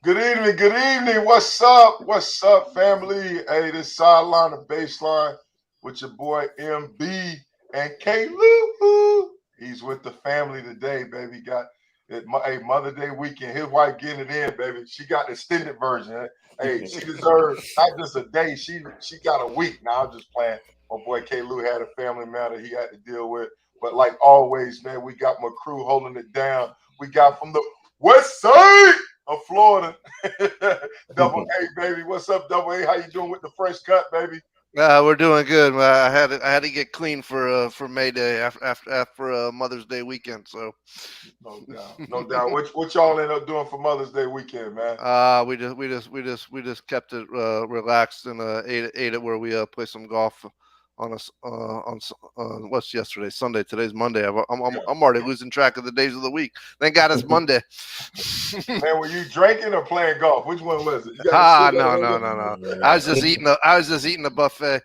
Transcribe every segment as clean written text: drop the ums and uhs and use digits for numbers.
Good evening, good evening. What's up? What's up, family? Hey, this sideline of baseline with your boy MB and K Lou. He's with the family today, baby. Got it a Mother Day weekend. His wife getting it in, baby. She got the extended version. Hey, she deserves not just a day, she got a week. Now I'm just playing. My boy K Lou had a family matter he had to deal with. But like always, man, we got my crew holding it down. We got from the West Side of Florida. Double A, baby. What's up, Double A? How you doing with the fresh cut, baby? We're doing good. I had to get clean for May Day after Mother's Day weekend. So No doubt, no doubt. What y'all end up doing for Mother's Day weekend, man? we just kept it relaxed and ate it where we play some golf what's yesterday, Sunday. Today's Monday. I'm already losing track of the days of the week. Thank God it's Monday. Man, were you drinking or playing golf? Which one was it? You got to sit No, down no, there. no, no. I was just eating a buffet.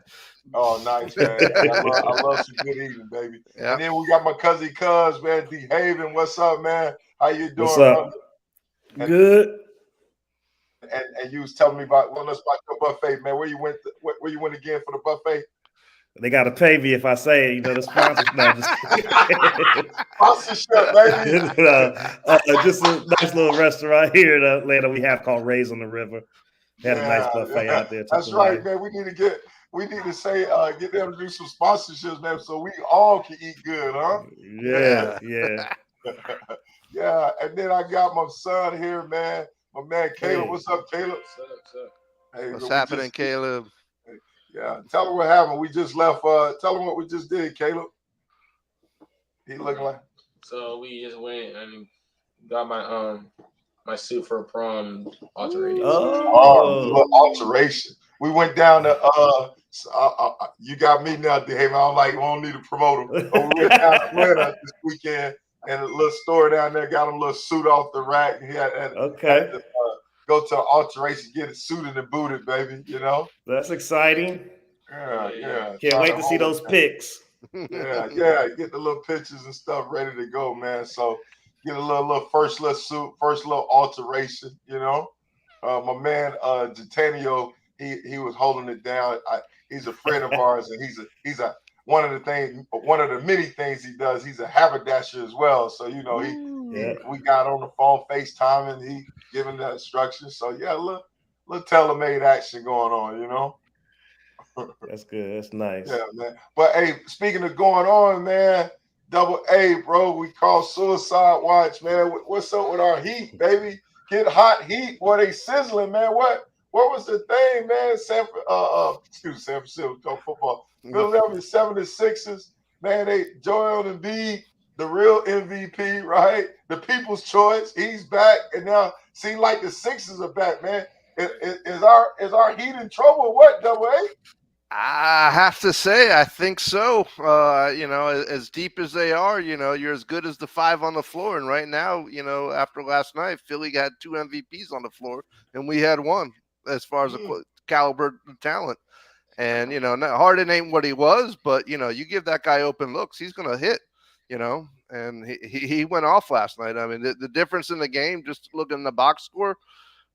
Oh, nice, man. I love some good eating, baby. Yeah. And then we got my cousin Cuz, man, D Haven. What's up, man? How you What's doing, up? brother? And Good. you was telling me about us about your buffet, man. Where you went again for the buffet? They got to pay me if I say it. The sponsors. No, Sponsorship, baby. just a nice little restaurant here in Atlanta we have called Rays on the River. Had a nice Yeah, buffet yeah. out there. Took That's the right, wife. man. Get them to do some sponsorships, man, so we all can eat good, huh? Yeah, yeah. Yeah. And then I got my son here, man. My man Caleb. Hey. What's up, Caleb? What's up? Hey, What's but we happening, just Caleb? yeah. Tell him what happened. We just left. Tell him what we just did, Caleb. He looking like So we just went and got my suit for prom alterated. Oh. little alteration. We went down to you got me now, Dave. I'm like, we don't need to promote him. But we went down to Atlanta this weekend and a little store down there got him a little suit off the rack. He had Okay. to go to an alteration, get it suited and booted, baby. You know? That's exciting. Yeah, yeah. Can't Trying wait to to see hold it those pics. yeah, yeah. Get the little pictures and stuff ready to go, man. So get a little first little suit, first little alteration, you know. My man Jatanio, he was holding it down. He's a friend of ours, and he's a one of the many things he does. He's a haberdasher as well. So he Yeah, we got on the phone FaceTime and he giving the instructions. So yeah, little tailor-made action going on, you know. that's good. That's nice. Yeah, man. But hey, speaking of going on, man, double A, bro, we call suicide watch, man. What's up with our heat, baby? Get hot heat. Boy, they sizzling, man. What was the thing, man? San Francisco talk football. Philadelphia 76ers, man. They Joel Embiid, the real MVP, right? The people's choice. He's back, and now seem like the Sixers are back, man. Is our heat in trouble? Or what, double A? I have to say, I think so. As deep as they are, you're as good as the five on the floor. And right now, after last night, Philly had two MVPs on the floor, and we had one as far as the caliber of talent. And Harden ain't what he was, but you give that guy open looks, he's gonna hit. And he went off last night. I mean, the difference in the game, just looking at the box score.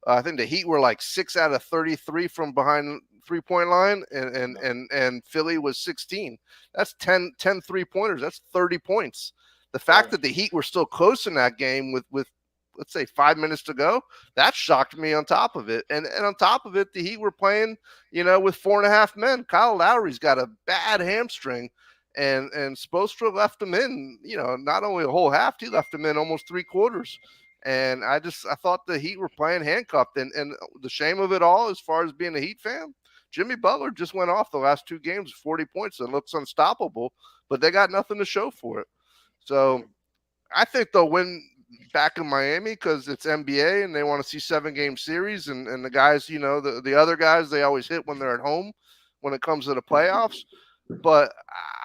I think the Heat were like 6 out of 33 from behind 3-point line, and Philly was 16. That's 10 3-pointers. That's 30 points. The fact that the Heat were still close in that game with let's say 5 minutes to go, that shocked me on top of it. And on top of it, the Heat were playing, with 4.5 men. Kyle Lowry's got a bad hamstring. And Spoelstra left him in, not only a whole half, he left him in almost 3/4. And I thought the Heat were playing handcuffed. And the shame of it all, as far as being a Heat fan, Jimmy Butler just went off the last 2 games, 40 points, and looks unstoppable, but they got nothing to show for it. So I think they'll win back in Miami because it's NBA and they want to see 7-game series. And the guys, the other guys, they always hit when they're at home when it comes to the playoffs. But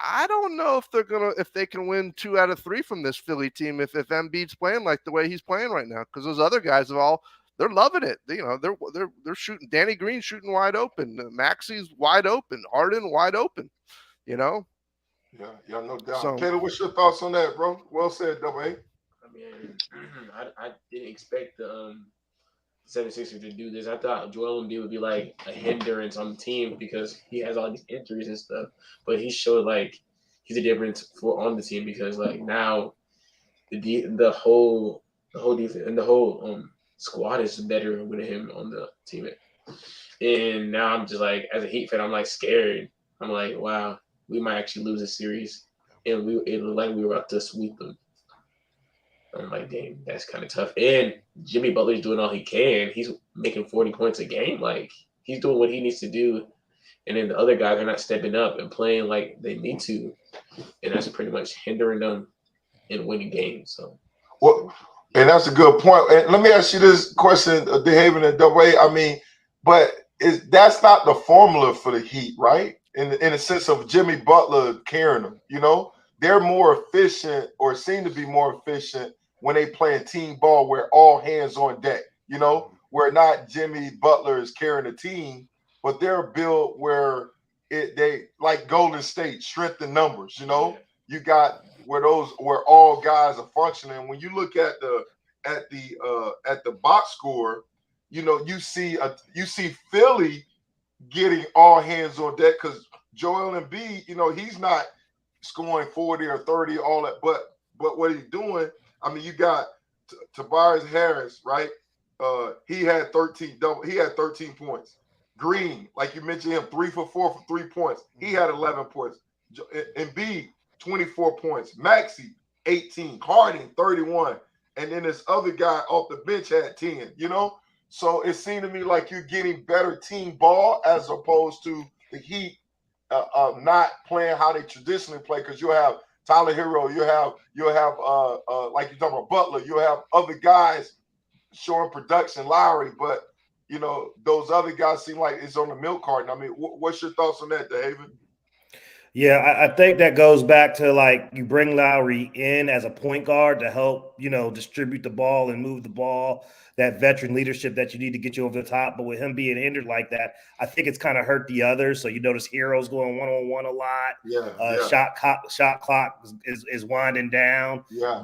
I don't know if they can win 2 out of 3 from this Philly team if Embiid's playing like the way he's playing right now, because those other guys they're loving it. They're shooting. Danny Green shooting wide open. Maxey's wide open. Harden wide open. Yeah, no doubt. So Caleb, what's your thoughts on that, bro? Well said, double A. I mean, I didn't expect the 76ers to do this. I thought Joel Embiid would be like a hindrance on the team because he has all these injuries and stuff. But he showed like he's a difference for on the team because like now the whole defense and the whole squad is better with him on the team. And now I'm just like, as a Heat fan, I'm like scared. I'm like, wow, we might actually lose this series, and it looked like we were about to sweep them. I'm like, dang, that's kind of tough. And Jimmy Butler's doing all he can. He's making 40 points a game. Like he's doing what he needs to do. And then the other guys are not stepping up and playing like they need to, and that's pretty much hindering them in winning games. So, well, and that's a good point. And let me ask you this question, DeHaven and Double A. I mean, but that's not the formula for the Heat, right? In the sense of Jimmy Butler carrying them, you know, they're more efficient or seem to be more efficient when they playing team ball where all hands on deck, you know, where not Jimmy Butler is carrying the team, but they're built where they like Golden State, strength in numbers, you know. You got where all guys are functioning. When you look at the box score, you know, you see Philly getting all hands on deck because Joel Embiid, you know, he's not scoring 40 or 30, all that, but what he's doing, I mean, you got Tobias Harris, right? He had 13 points. Green, like you mentioned him, 3 for 4 for 3 points. He had 11 points. Embiid, 24 points. Maxey, 18. Harden, 31. And then this other guy off the bench had 10, you know? So it seemed to me like you're getting better team ball as opposed to the Heat not playing how they traditionally play, because you'll have Tyler Hero, you'll have like you're talking about Butler, you'll have other guys showing production, Lowry, but you know, those other guys seem like it's on the milk carton. I mean, what's your thoughts on that, DeHaven? Yeah, I think that goes back to like you bring Lowry in as a point guard to help, you know, distribute the ball and move the ball, that veteran leadership that you need to get you over the top. But with him being hindered like that, I think it's kind of hurt the others. So you notice Heroes going one-on-one a lot. Yeah. Shot clock is winding down. Yeah.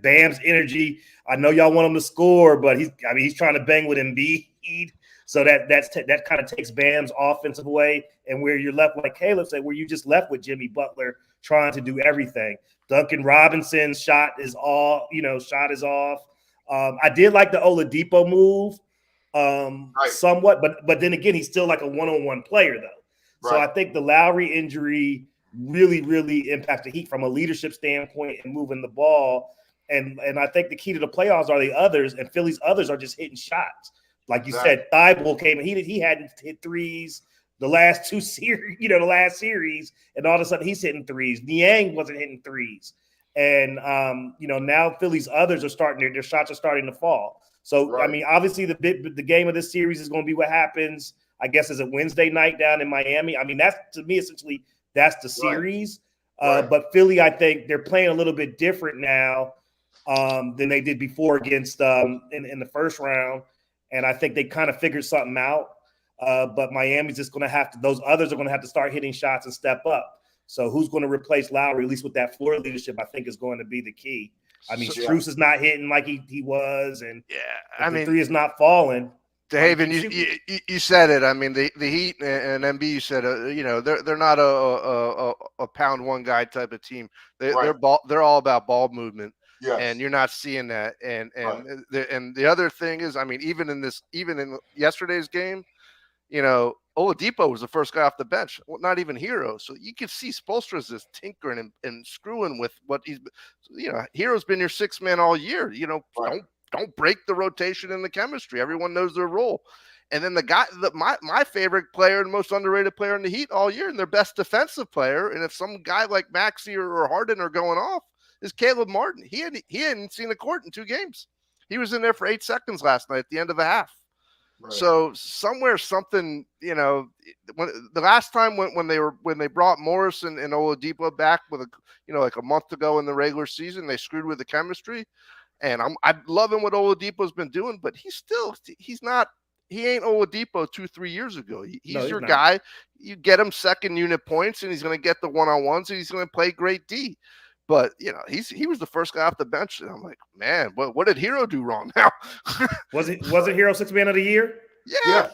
Bam's energy. I know y'all want him to score, but he's trying to bang with Embiid. So that kind of takes Bam's offensive away, and where you're left, like Caleb said, where you just left with Jimmy Butler trying to do everything. Duncan Robinson's shot is off. I did like the Oladipo move somewhat, but then again, he's still like a one-on-one player though. Right. So I think the Lowry injury really, really impacted the Heat from a leadership standpoint and moving the ball. And I think the key to the playoffs are the others, and Philly's others are just hitting shots. Like you said, Thibault came and he hadn't hit threes the last series, and all of a sudden he's hitting threes. Niang wasn't hitting threes. And now Philly's others are their shots are starting to fall. So right. I mean, obviously the game of this series is going to be what happens, I guess, is a Wednesday night down in Miami. I mean, that's, to me, essentially that's the series. Right. But Philly, I think they're playing a little bit different now than they did before against in the first round. And I think they kind of figured something out. But Miami's just going to have to – those others are going to have to start hitting shots and step up. So who's going to replace Lowry, at least with that floor leadership, I think is going to be the key. I mean, Strus is not hitting like he was. And the three is not falling. DeHaven, you said it. I mean, the Heat and MB, you said, they're not a pound one guy type of team. They're all about ball movement. Yes. And you're not seeing that. And the other thing is, I mean, even in yesterday's game, Oladipo was the first guy off the bench, not even Hero. So you can see Spoelstra's just tinkering and screwing with what he's, Hero's been your sixth man all year. Don't break the rotation and the chemistry. Everyone knows their role. And then the guy, my favorite player and most underrated player in the Heat all year, and their best defensive player. And if some guy like Maxey or Harden are going off, is Caleb Martin. He hadn't seen the court in 2 games. He was in there for 8 seconds last night at the end of a half. Right. So somewhere something, when the last time when they brought Morris and Oladipo back with like a month ago in the regular season, they screwed with the chemistry. And I'm loving what Oladipo's been doing, but he ain't Oladipo 2-3 years ago. He's your guy. You get him second unit points, and he's going to get the one-on-ones, and he's going to play great D. But he was the first guy off the bench, and I'm like, man, what did Hero do wrong now? Was it Hero 6th man of the year? Yeah.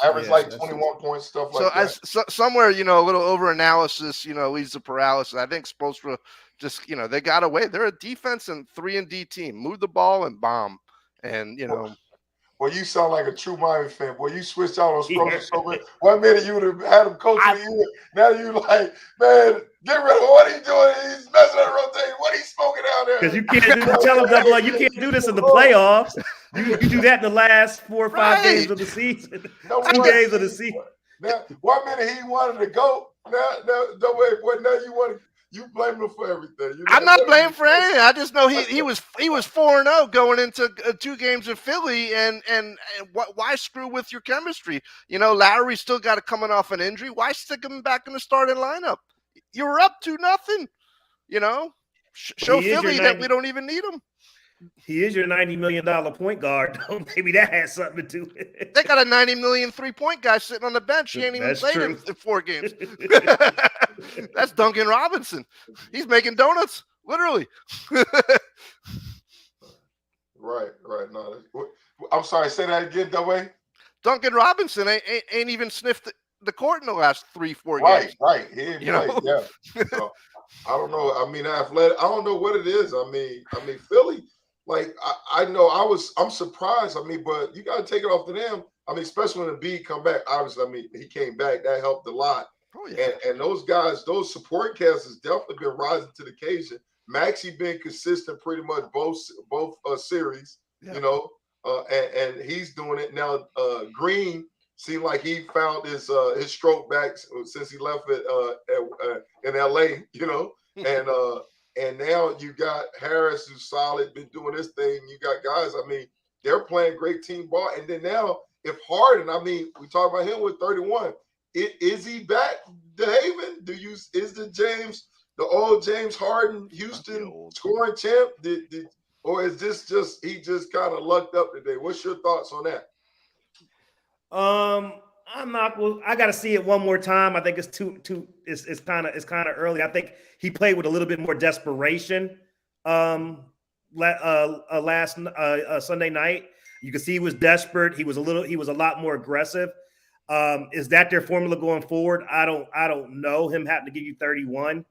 Average like 21 points, stuff like that. Somewhere, a little over analysis, leads to paralysis. I think Spoelstra just, they got away. They're a defense and 3-and-D team. Move the ball and bomb. And, Well, you sound like a true Miami fan. Boy, you switched out on Spoelstra so much. 1 minute you would have had him coach of the year. Now you like, man, get rid of him. What he doing? He's messing up the rotation. What he smoking out there? Because you can't tell him that, like, you can't do this in the playoffs. You do that in the last 4 or 5 games of the season. 2 games of the season. Now, 1 minute he wanted to go. No way, boy. Now you blame him for everything. I'm not blaming for anything. I just know he was 4-0 going into 2 games in Philly, and why screw with your chemistry? Lowry still got it coming off an injury. Why stick him back in the starting lineup? You were up 2-0. Show Philly that we don't even need him. He is your $90 million point guard. Maybe that has something to do with it. They got a $90 million 3-point guy sitting on the bench. He ain't even played in 4 games. That's Duncan Robinson. He's making donuts, literally. Right. No, I'm sorry. Say that again, that way. Duncan Robinson ain't even sniffed the court in the last 3-4 games. Right. He ain't played. Yeah. So, I don't know. I mean, athletic. I don't know what it is. I mean, Philly. Like I know I'm surprised. I mean, but you got to take it off to them. I mean, especially when Embiid come back. Obviously, I mean, he came back. That helped a lot. Oh, yeah. And those guys, those support cast has definitely been rising to the occasion. Maxey been consistent pretty much both series. Yeah. And he's doing it now. Green seemed like he found his stroke back since he left it in LA. And now you got Harris, who's solid, been doing this thing. You got guys, I mean, they're playing great team ball. And then now, if Harden, I mean, we talk about him with 31. Is he back to Haven? Is the old James Harden, Houston scoring champ? Or is this just he just kind of lucked up today? What's your thoughts on that? I got to see it one more time. I think it's it's kind of early. I think he played with a little bit more desperation last Sunday night. You can see he was desperate. He was a lot more aggressive. Is that their formula going forward? I don't know. Him having to give you 31.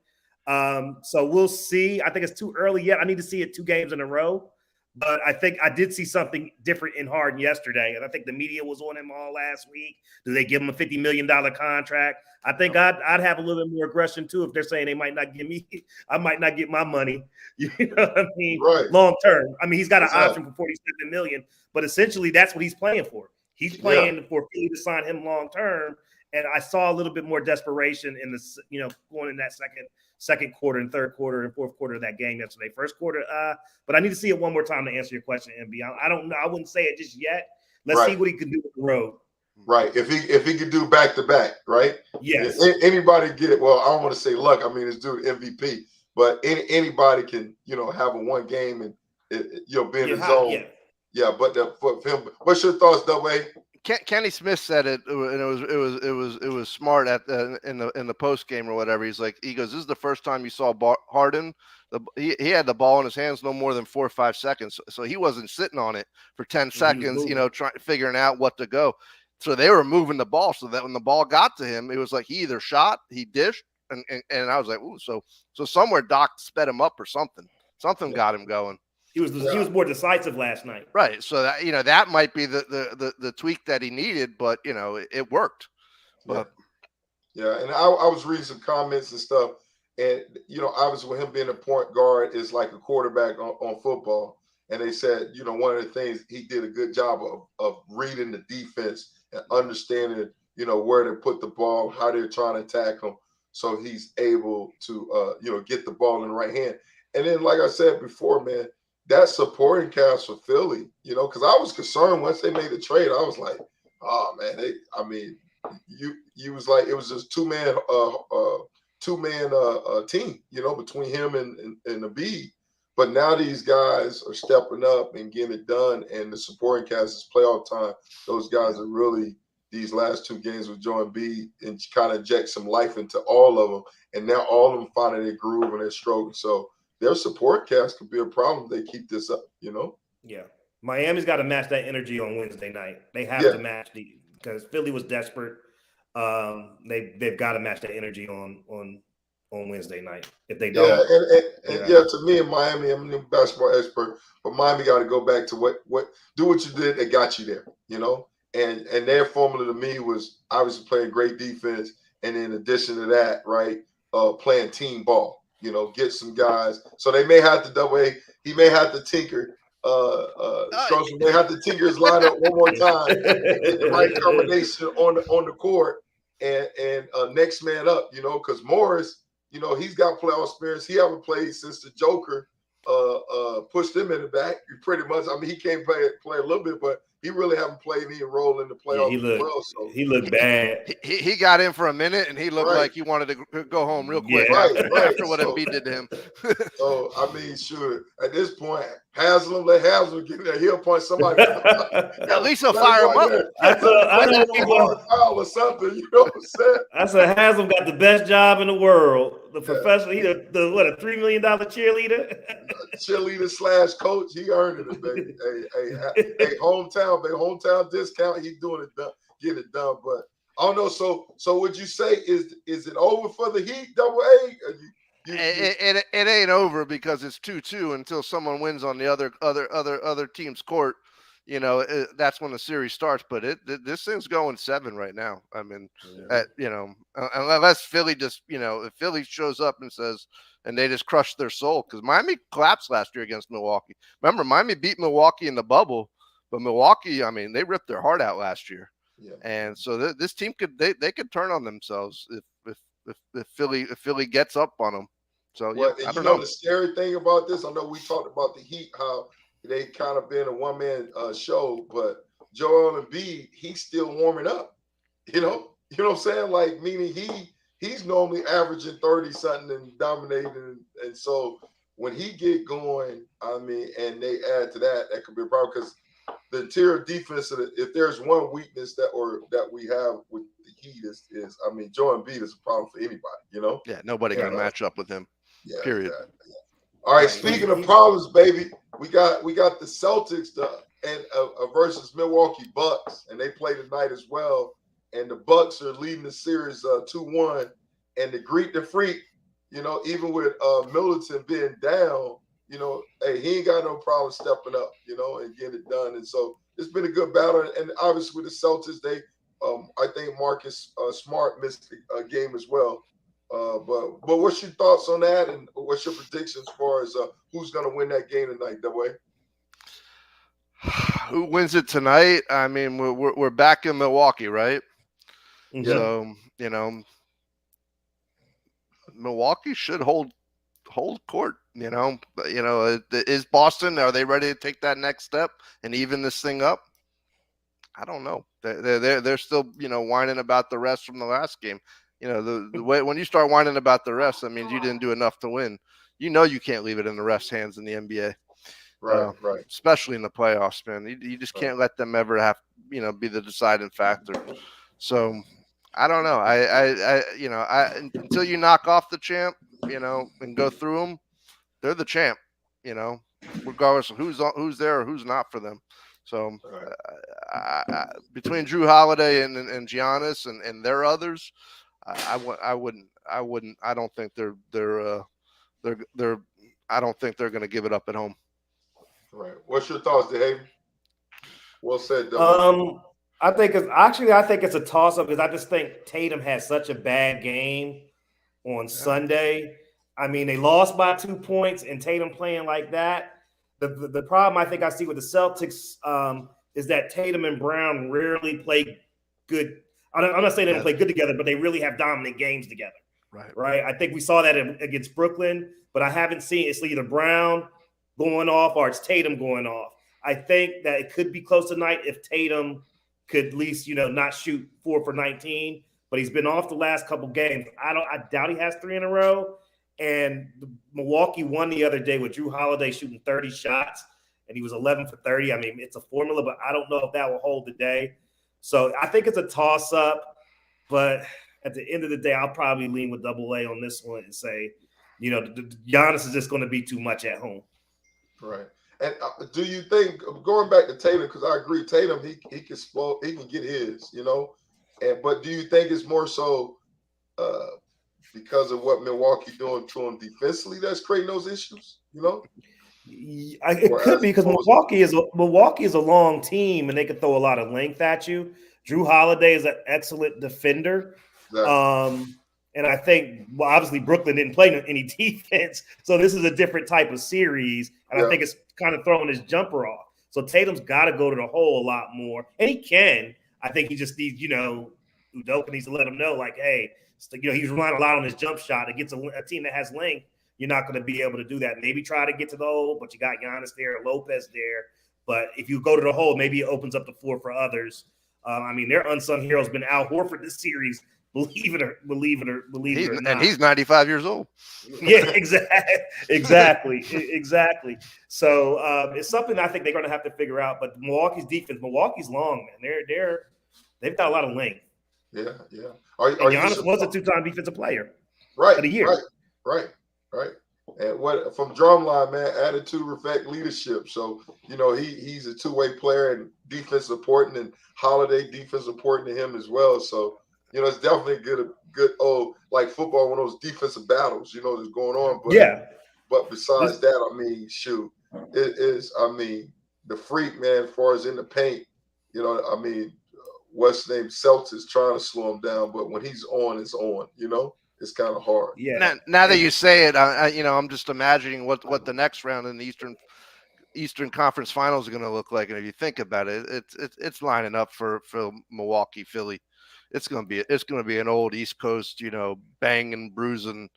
So we'll see. I think it's too early yet. I need to see it 2 games in a row. But I think I did see something different in Harden yesterday. And I think the media was on him all last week. Do they give him a $50 million contract? I think I'd have a little bit more aggression too if they're saying they might not give me, I might not get my money. You know what I mean? Right. Long term. I mean, he's got an option for $47 million, but essentially that's what he's playing for. He's playing for Philly to sign him long term. And I saw a little bit more desperation in the, going in that second quarter and third quarter and fourth quarter of that game yesterday. First quarter, but I need to see it one more time to answer your question, MB. I don't know. I wouldn't say it just yet. Let's see what he can do with the road. Right. If he could do back to back, right? Yes. If anybody get it. Well, I don't want to say luck. I mean, it's due to MVP, but anybody can, have a 1 game and be in the zone. Yeah. But for him, what's your thoughts, W.A.? Kenny Smith said it, and it was smart in the post game or whatever. He's like, he goes, "This is the first time you saw Harden. He had the ball in his hands no more than 4 or 5 seconds, so he wasn't sitting on it for 10 seconds, figuring out what to go. So they were moving the ball, so that when the ball got to him, it was like he either shot, he dished, and I was like, ooh, so somewhere Doc sped him up or something. Something got him going. He was more decisive last night. Right. So that that might be the tweak that he needed, but it worked. But yeah, and I was reading some comments and stuff, and obviously with him being a point guard is like a quarterback on football. And they said, one of the things he did a good job of reading the defense and understanding, where to put the ball, how they're trying to attack him, so he's able to get the ball in the right hand. And then, like I said before, man, that supporting cast for Philly, because I was concerned once they made the trade. I was like, oh man, you was like, it was just two-man team, between him and Embiid. But now these guys are stepping up and getting it done, and the supporting cast is playoff time. Those guys are really, these last 2 games with Joe Embiid and kind of inject some life into all of them. And now all of them finding their groove and their stroke. So their support cast could be a problem if they keep this up, you know? Yeah. Miami's got to match that energy on Wednesday night. They have to match because Philly was desperate. They've got to match that energy on Wednesday night. If they don't, to me in Miami, I'm a basketball expert, but Miami got to go back to what do what you did that got you there, you know. And their formula to me was obviously playing great defense, and in addition to that, right, playing team ball. You know, get some guys. So they may have to double A. He may have to tinker. Strauss may have to tinker his lineup one more time and get the right combination on the court and next man up. You know, because Morris, you know, he's got playoff experience. He haven't played since the Joker pushed him in the back. Pretty much. I mean, he can't play a little bit, but he really haven't played any role in the playoffs as well. So he looked bad. He got in for a minute, and he looked like he wanted to go home real quick after what Embiid did to him. So, I mean, sure, at this point, let Haslam get there. He'll point somebody. At least he'll fire him up. I know foul or something. You know what I'm saying? I said Haslam got the best job in the world. The professional, he a $3 million cheerleader? Cheerleader / coach. He earned it, baby. Hey, hometown discount. He's doing it done, getting it done. But I don't know. So would you say is it over for the Heat? Double A? It ain't over because it's 2-2 until someone wins on the other team's court. You know, that's when the series starts. But this thing's going 7 right now. I mean, you know, unless Philly just, you know, if Philly shows up and says, and they just crush their soul, because Miami collapsed last year against Milwaukee. Remember, Miami beat Milwaukee in the bubble, but Milwaukee, I mean, they ripped their heart out last year. Yeah. And so this team they could turn on themselves if Philly gets up on them. So I don't know. The scary thing about this, I know we talked about the Heat, how they kind of been a one-man show, but Joel Embiid, he's still warming up. You know what I'm saying? Like, meaning he's normally averaging 30-something and dominating, and so when he get going, I mean, and they add to that could be a problem because the interior defense, if there's one weakness that we have with the Heat is I mean, Joel Embiid is a problem for anybody. You know? Yeah, nobody can match up with him. Yeah, period. Yeah. All right. Speaking of problems, baby, we got the Celtics versus Milwaukee Bucks, and they play tonight as well. And the Bucks are leading the series 2-1. And to greet the freak, you know, even with Middleton being down, you know, hey, he ain't got no problem stepping up, you know, and getting it done. And so it's been a good battle. And obviously with the Celtics, they, I think Marcus Smart missed a game as well. But what's your thoughts on that, and what's your predictions as far as who's going to win that game tonight, that way? Who wins it tonight? I mean, we're back in Milwaukee, right? Yeah. So, you know, Milwaukee should hold court. You know, is Boston, are they ready to take that next step and even this thing up? I don't know. They're still, you know, whining about the rest from the last game. You know, the way when you start whining about the refs, that means you didn't do enough to win. You know, you can't leave it in the refs' hands in the NBA, right? Especially in the playoffs, man. You just can't let them ever have, you know, be the deciding factor. So I don't know. Until you knock off the champ, you know, and go through them, they're the champ. You know, regardless of who's there or who's not for them. So between Drew Holiday and Giannis and their others. I don't think they're going to give it up at home. Right. What's your thoughts, Dave? Well said, I think it's a toss up because I just think Tatum had such a bad game on Sunday. I mean, they lost by 2 points, and Tatum playing like that. The problem I think I see with the Celtics is that Tatum and Brown rarely play good. I'm not saying they don't play good together, but they really have dominant games together. Right. I think we saw that against Brooklyn, but I haven't seen it's either Brown going off or it's Tatum going off. I think that it could be close tonight if Tatum could at least, you know, not shoot 4 for 19, but he's been off the last couple games. I doubt he has 3 in a row. And Milwaukee won the other day with Drew Holiday shooting 30 shots, and he was 11 for 30. I mean, it's a formula, but I don't know if that will hold today. So I think it's a toss-up, but at the end of the day, I'll probably lean with Double A on this one and say, Giannis is just going to be too much at home. Right. And do you think, going back to Tatum, because I agree, Tatum, he can explode, he can get his, but do you think it's more so because of what Milwaukee doing to him defensively that's creating those issues, It could be because Milwaukee is a long team and they can throw a lot of length at you. Drew Holiday is an excellent defender. Exactly. And I think, obviously Brooklyn didn't play any defense, so this is a different type of series. And I think it's kind of throwing his jumper off. So Tatum's got to go to the hole a lot more, and he can. I think he just needs, Udoka needs to let him know, like, hey, he's relying a lot on his jump shot against a team that has length. You're not going to be able to do that. Maybe try to get to the hole, but you got Giannis there, Lopez there. But if you go to the hole, maybe it opens up the floor for others. Their unsung hero has been Al Horford this series. Believe it or not. And he's 95 years old. Yeah, exactly. So it's something I think they're going to have to figure out. But Milwaukee's defense, Milwaukee's long, man. They've got a lot of length. Yeah. And Giannis was a 2-time defensive player. Right. Of the year. Right. And what from Drumline, man, attitude, reflect, leadership. So, he's a two-way player, and defense important, and Holiday defense important to him as well. So, it's definitely good like football, one of those defensive battles, that's going on. But But besides that, shoot, it is, the freak, man, as far as in the paint, what's his name? Celts is trying to slow him down, but when he's on, it's on, it's kind of hard. Yeah. Now that you say it, I'm just imagining what the next round in the Eastern Conference Finals are going to look like. And if you think about it, it's lining up for Milwaukee, Philly. It's going to be an old East Coast, bang and bruising,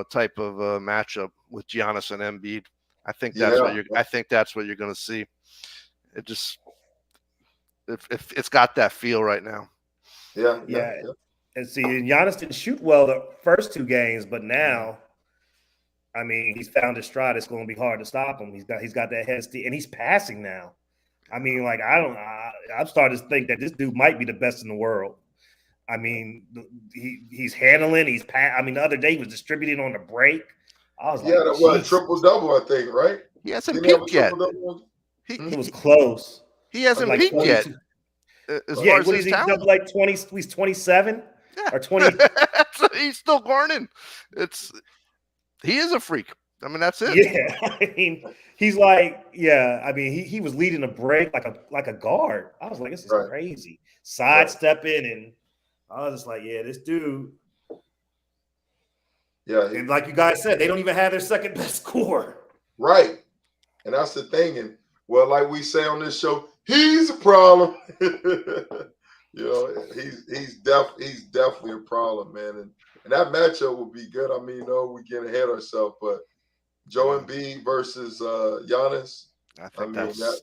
type of matchup with Giannis and Embiid. I think that's what you're going to see. It just it's got that feel right now. Yeah. And see, Giannis didn't shoot well the first 2 games, but now, he's found his stride. It's going to be hard to stop him. He's got that head steal, and he's passing now. I'm starting to think that this dude might be the best in the world. He's handling. The other day he was distributing on the break. I was that was a triple-double, I think, right? He hasn't peaked yet. It was close. He hasn't peaked yet. What is he? Like 20? He's 27 or 20. He's still garning. He is a freak. That's it. Yeah, he's like, he was leading a break like a guard. I was like, this is crazy. Sidestepping, and I was just like, this dude. Yeah, and like you guys said, they don't even have their second best scorer. Right, and that's the thing. And like we say on this show, he's a problem. He's definitely a problem, man. And that matchup will be good. We get ahead of ourselves, but Joe Embiid versus Giannis. I think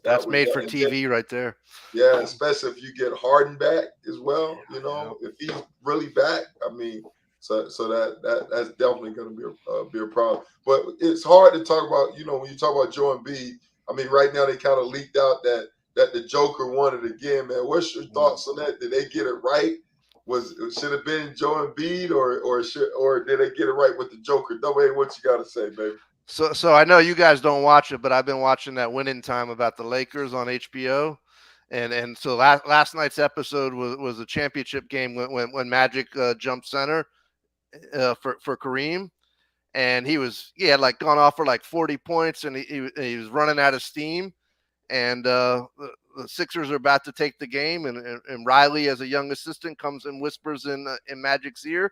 that's made for TV right there. Yeah, especially if you get Harden back as well. If he's really back, so that's definitely going to be a problem. But it's hard to talk about. When you talk about Joe Embiid, right now they kind of leaked out that the Joker won it again, man. What's your thoughts on that? Did they get it right? Should have been Joe Embiid, or did they get it right with the Joker? Double A, what you got to say, baby? So I know you guys don't watch it, but I've been watching that Winning Time about the Lakers on HBO, and so last night's episode was a championship game when Magic jumped center for Kareem, and he had gone off for 40 points, and he was running out of steam, and the Sixers are about to take the game, and Riley, as a young assistant, comes and whispers in Magic's ear.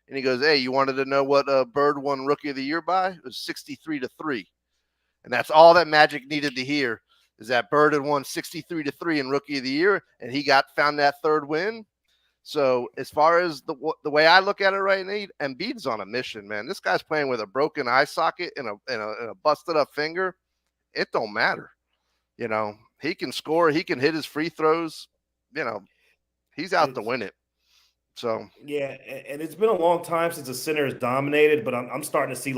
And he goes, hey, you wanted to know what Bird won Rookie of the Year by? It was 63-3. And that's all that Magic needed to hear, is that Bird had won 63-3 in Rookie of the Year, and he found that third win. So as far as the way I look at it right now, Embiid's on a mission, man. This guy's playing with a broken eye socket and a busted up finger. It don't matter. He can score. He can hit his free throws. He's out to win it. So yeah, and it's been a long time since the center has dominated, but I'm starting to see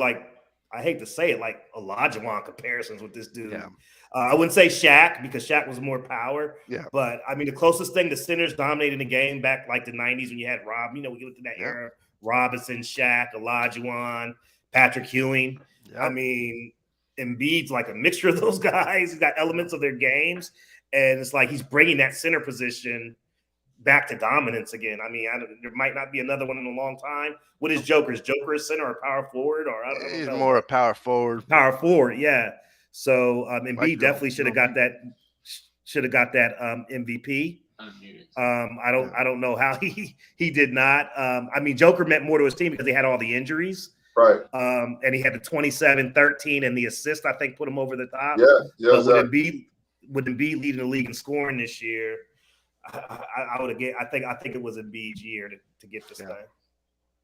I hate to say it, like Olajuwon comparisons with this dude. Yeah. I wouldn't say Shaq because Shaq was more power. Yeah. But I mean, the closest thing the centers dominating the game back like the 90s when you had Rob, we get to that era, Robinson, Shaq, Olajuwon, Patrick Ewing. Yep. I mean, Embiid's like a mixture of those guys. He's got elements of their games. And it's like he's bringing that center position back to dominance again. I mean, there might not be another one in a long time. What is Joker? Is Joker a center or power forward? Or I don't know. He's more a power forward. Power forward, yeah. So Embiid definitely should have got that. MVP. I don't know how he did not. I mean, Joker meant more to his team because he had all the injuries. Right. And he had the 27-13 and the assist, I think, put him over the top. Yeah. But with Embiid leading the league in scoring this year, I would have. I think it was Embiid's year to get this thing.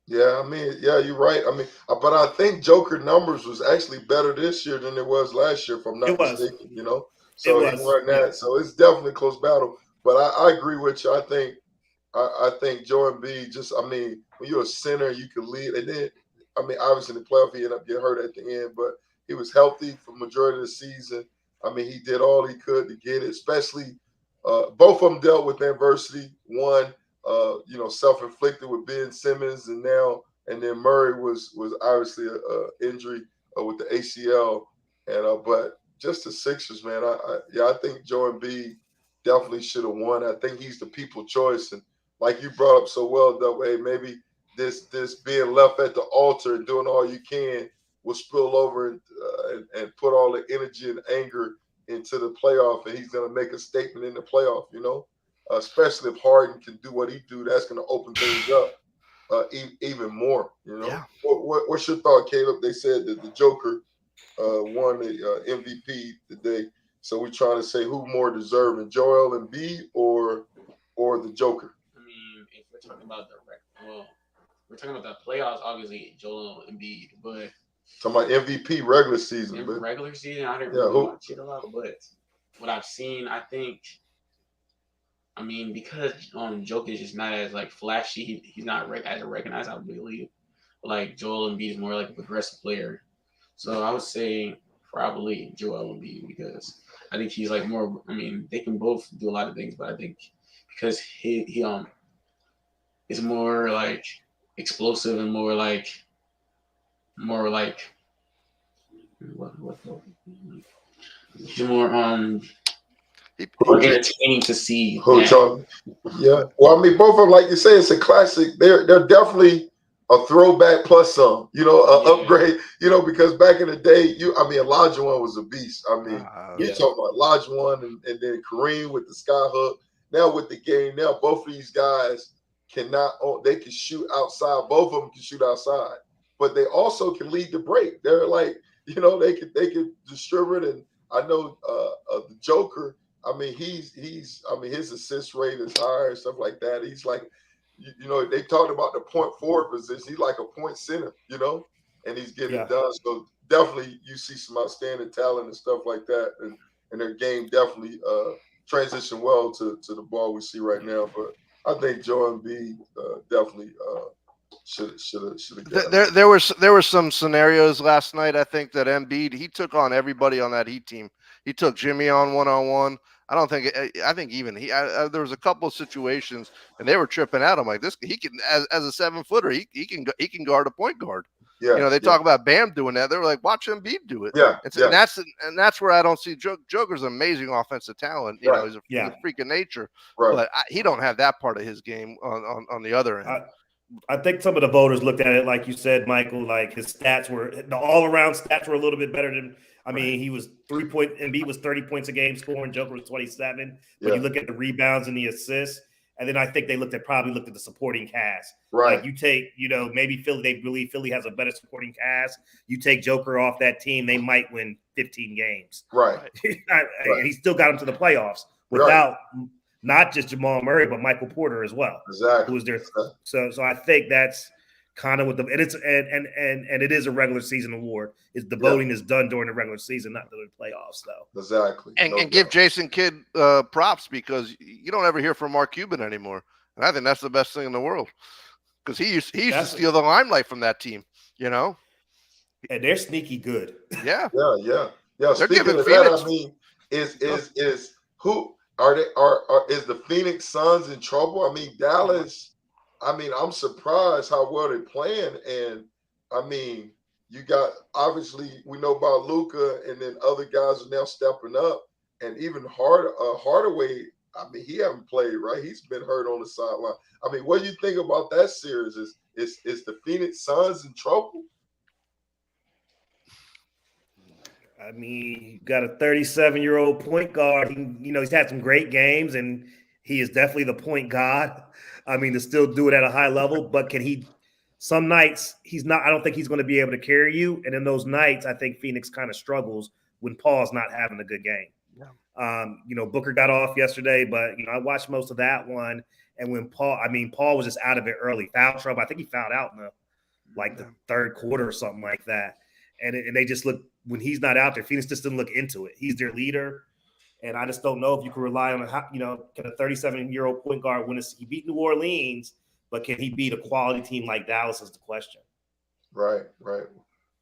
Yeah, I mean, yeah, you're right. I mean, but I think Joker numbers was actually better this year than it was last year, if I'm not mistaken. So he won that. Yeah. So it's definitely a close battle. But I agree with you. I think Joel Embiid when you're a center, you can lead. And then, I mean, obviously in the playoff, he ended up getting hurt at the end, but he was healthy for the majority of the season. I mean, he did all he could to get it, especially both of them dealt with adversity. One, self-inflicted with Ben Simmons, and then Murray was obviously a injury with the ACL, and but just the Sixers, man. I think Joel Embiid definitely should have won. I think he's the people choice, and like you brought up so well, Double, maybe this being left at the altar and doing all you can will spill over and put all the energy and anger into the playoff, and he's going to make a statement in the playoff, especially if Harden can do what he do. That's going to open things up even more, Yeah. What's your thought, Caleb? They said that the Joker won the MVP today, so we're trying to say who more deserving, Joel Embiid or the Joker? I mean, if we're talking about we're talking about the playoffs, obviously Joel Embiid, but talking about MVP regular season. Regular season, I didn't really watch it a lot, but what I've seen, I think, I mean, because Jokic is not as like flashy, he's not as recognized, I believe. Like Joel Embiid is more like a progressive player, so I would say probably Joel Embiid because I think he's like more. I mean, they can both do a lot of things, but I think because he is more like explosive and more like what he's more entertaining to see. Yeah. Well, I mean, both of them, like you say, it's a classic. They're definitely a throwback plus some, upgrade, because back in the day, Olajuwon was a beast. I mean, you're talking about Olajuwon and then Kareem with the sky hook. Now with the game, both of these guys they can shoot outside. Both of them can shoot outside, but they also can lead the break. They're like, they could distribute. And I know the Joker, I mean, his assist rate is higher and stuff like that. He's like, they talked about the point forward position. He's like a point center, and he's getting it done. So definitely you see some outstanding talent and stuff like that. And their game definitely transition well to the ball we see right now. But I think Joel Embiid definitely should have got it. There were some scenarios last night. I think that Embiid, he took on everybody on that Heat team. He took Jimmy on one-on-one. I think even there was a couple of situations and they were tripping at him like this. He can, as a 7-footer, he can guard a point guard. Yeah, they talk about Bam doing that. They were like, watch Embiid do it. Yeah, and that's where I don't see Joker's amazing offensive talent. He's a freak of nature, but he don't have that part of his game on the other end. I think some of the voters looked at it like you said, Michael. Like his stats the all-around stats were a little bit better than. I mean, he was 3-point. Embiid was 30 points a game scoring. Joker was 27. But you look at the rebounds and the assists, and then I think they probably looked at the supporting cast. Right. Like you take, maybe Philly. They believe Philly has a better supporting cast. You take Joker off that team, they might win 15 games. Right. And he still got them to the playoffs without not just Jamal Murray, but Michael Porter as well. Exactly. Who was there? So I think that's kind of what and it is a regular season award. Is the voting is done during the regular season, not during the playoffs, though. Exactly. And give Jason Kidd props because you don't ever hear from Mark Cuban anymore, and I think that's the best thing in the world because he used to steal the limelight from that team. And they're sneaky good. Yeah. Yeah. They're Speaking giving of Phoenix. that, I mean, is who are they? Is the Phoenix Suns in trouble? I mean, Dallas. I mean, I'm surprised how well they're playing, and I mean, you got obviously we know about Luka, and then other guys are now stepping up, and even Hardaway. I mean, he haven't played, right? He's been hurt on the sideline. I mean, what do you think about that series? Is the Phoenix Suns in trouble? I mean, you got a 37-year-old point guard. He's had some great games, and he is definitely the point guard. I mean, to still do it at a high level, but can he? Some nights he's not. I don't think he's going to be able to carry you. And in those nights, I think Phoenix kind of struggles when Paul's not having a good game. Yeah. Booker got off yesterday, but I watched most of that one. And when Paul was just out of it early, foul trouble. I think he fouled out in the third quarter or something like that. And they just look, when he's not out there, Phoenix just didn't look into it. He's their leader. And I just don't know if you can rely on can a 37-year-old point guard win? He beat New Orleans, but can he beat a quality team like Dallas is the question. Right.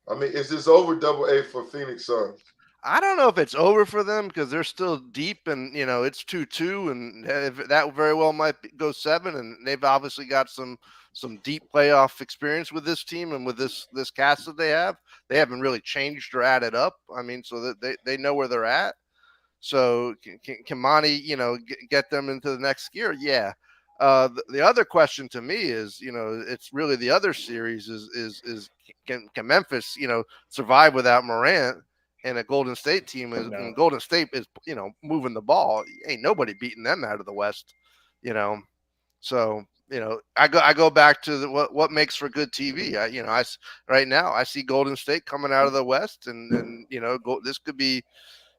I mean, is this over AA for Phoenix Suns? I don't know if it's over for them because they're still deep and, it's 2-2 and that very well might go 7. And they've obviously got some deep playoff experience with this team and with this cast that they have. They haven't really changed or added up. I mean, so that they know where they're at. So can Monty, get them into the next gear? Yeah. The other question to me is, it's really the other series is can Memphis, survive without Morant? And a Golden State team is, and Golden State is, moving the ball. Ain't nobody beating them out of the West, So, I go back to what makes for good TV. Right now I see Golden State coming out of the West, and this could be,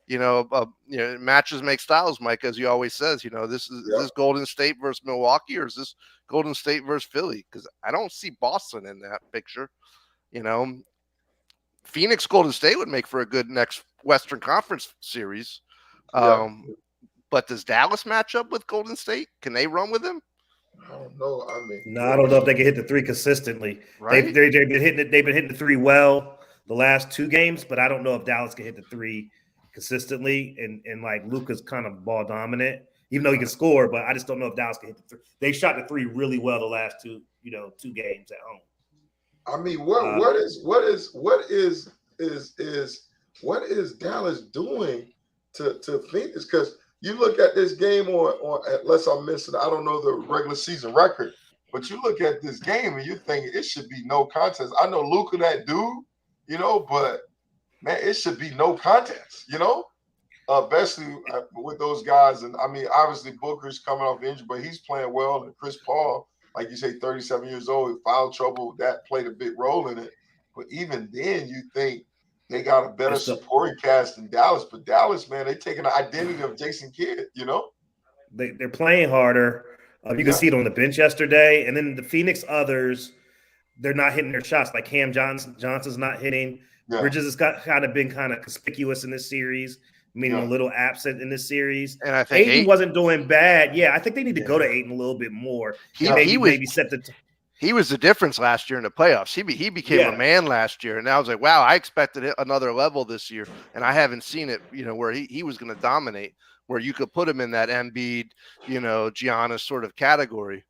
matches make styles, Mike, as you always says. Is this Golden State versus Milwaukee, or is this Golden State versus Philly? Because I don't see Boston in that picture. Phoenix Golden State would make for a good next Western Conference series. But does Dallas match up with Golden State? Can they run with them? I don't know. I mean, no, I don't know if they can hit the 3 consistently. Right? They've been hitting it. They've been hitting the 3 well the last 2 games, but I don't know if Dallas can hit the 3 consistently. And like Luka's kind of ball dominant, even though he can score, but I just don't know if Dallas can hit the 3. They shot the 3 really well the last 2 games at home. I mean, what is Dallas doing to Phoenix? Because you look at this game on unless I'm missing, I don't know the regular season record, but you look at this game and you think it should be no contest. I know Luka that dude, but man, it should be no contest, especially with those guys. And I mean, obviously Booker's coming off injury, but he's playing well. And Chris Paul, like you say, 37 years old, foul trouble, that played a big role in it. But even then, you think they got a better supporting cast than Dallas. But Dallas, man, they taking the identity of Jason Kidd, They're playing harder. You can see it on the bench yesterday. And then the Phoenix others, they're not hitting their shots. Like Cam Johnson's not hitting. Yeah. Bridges has been kind of conspicuous in this series, meaning a little absent in this series. And I think Ayton wasn't doing bad. Yeah, I think they need to go to Ayton a little bit more. He was the difference last year in the playoffs. He became a man last year, and I was like, wow, I expected another level this year, and I haven't seen it. Where he was going to dominate, where you could put him in that Embiid, Giannis sort of category.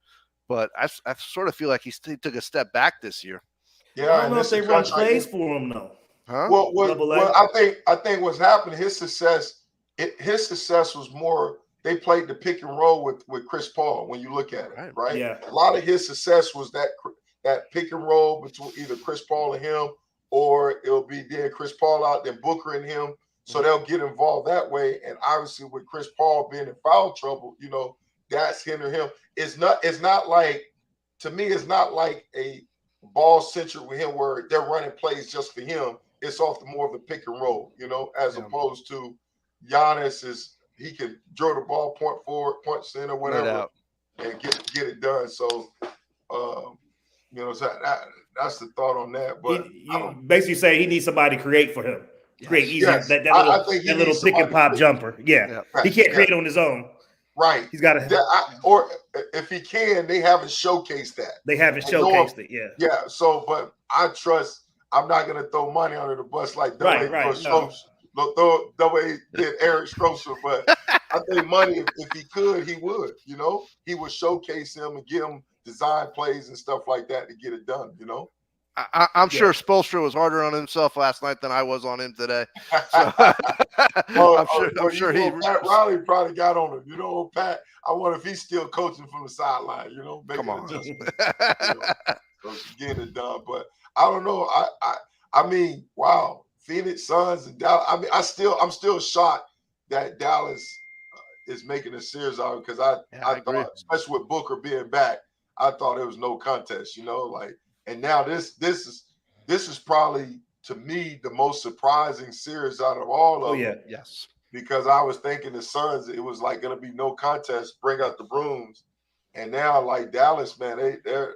But I sort of feel like he took a step back this year. Yeah, I don't know if they run plays for him though. Huh? Well, I think what's happened, his success was more. They played the pick and roll with Chris Paul. When you look at it, right? Yeah. A lot of his success was that pick and roll between either Chris Paul and him, or it'll be then Chris Paul out, then Booker and him. So they'll get involved that way. And obviously, with Chris Paul being in foul trouble, that's hindering him. It's not like, to me, it's not like a ball centric with him where they're running plays just for him. It's often more of the pick and roll, as opposed to Giannis he can draw the ball, point forward, point center, whatever, and get it done. So, so that's the thought on that. But you basically say he needs somebody to create for him. Create easier that little pick and pop jumper. Yeah. He can't create on his own. Right. He's got to. Or if he can, they haven't showcased that. They haven't showcased it. Yeah. Yeah. So, but I trust I'm not gonna throw money under the bus like the Right, way did Eric Stroser, but I think money, if he could, he would. You know, he would showcase him and get him design plays and stuff like that to get it done. You know. I'm sure Spoelstra was harder on himself last night than I was on him today. So I'm sure he. Pat Riley probably got on him. You know, Pat. I wonder if he's still coaching from the sideline. You know, making adjustments. So getting it done. But I don't know. I mean, wow. Phoenix Suns and Dallas. I mean, I'm still shocked that Dallas is making a series out of it, because I thought, especially with Booker being back, I thought it was no contest. You know, like. And now this is probably, to me, the most surprising series out of all of them. Yes. Because I was thinking the Suns, it was like going to be no contest, bring out the brooms. And now, like Dallas, man, they're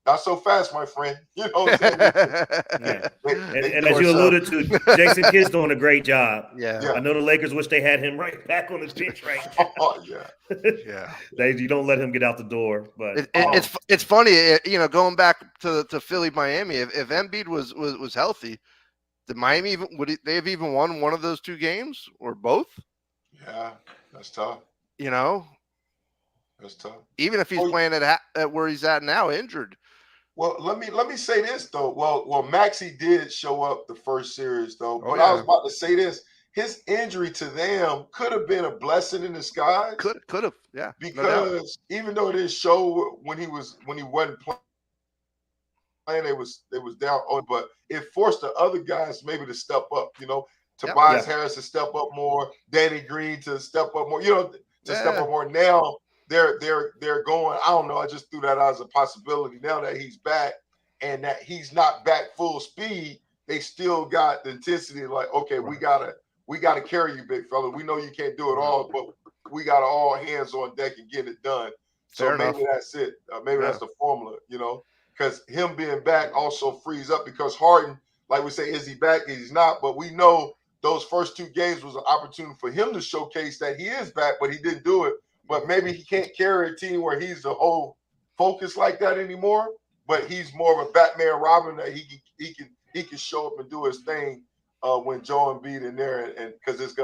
not so fast, my friend. You know what I'm saying? And as you alluded to, Jason Kidd's doing a great job. Yeah. I know the Lakers wish they had him right back on the bench right now. Oh, yeah. You don't let him get out the door. But it's funny, you know, going back to Philly, Miami. If Embiid was healthy, did Miami would they have even won one of those two games or both? Yeah, that's tough. You know, that's tough. Even if he's playing at where he's at now, injured. Well, let me say this though. Well, Maxey did show up the first series though. But I was about to say this: his injury to them could have been a blessing in disguise. Could have, yeah. Because even though it didn't show when he wasn't playing, it was down on, but it forced the other guys maybe to step up. You know, Tobias Harris to step up more, Danny Green to step up more. You know, to step up more. Now they're going. I don't know. I just threw that out as a possibility. Now that he's back and that he's not back full speed, they still got the intensity. Like, okay, we gotta carry you, big fella. We know you can't do it all, but we got all hands on deck and get it done. So maybe that's it. Maybe that's the formula. You know, because him being back also frees up, because Harden, like we say, is he back? He's not. But we know those first two games was an opportunity for him to showcase that he is back, but he didn't do it. But maybe he can't carry a team where he's the whole focus like that anymore. But he's more of a Batman Robin, that he can show up and do his thing when Joe Embiid in there, and because his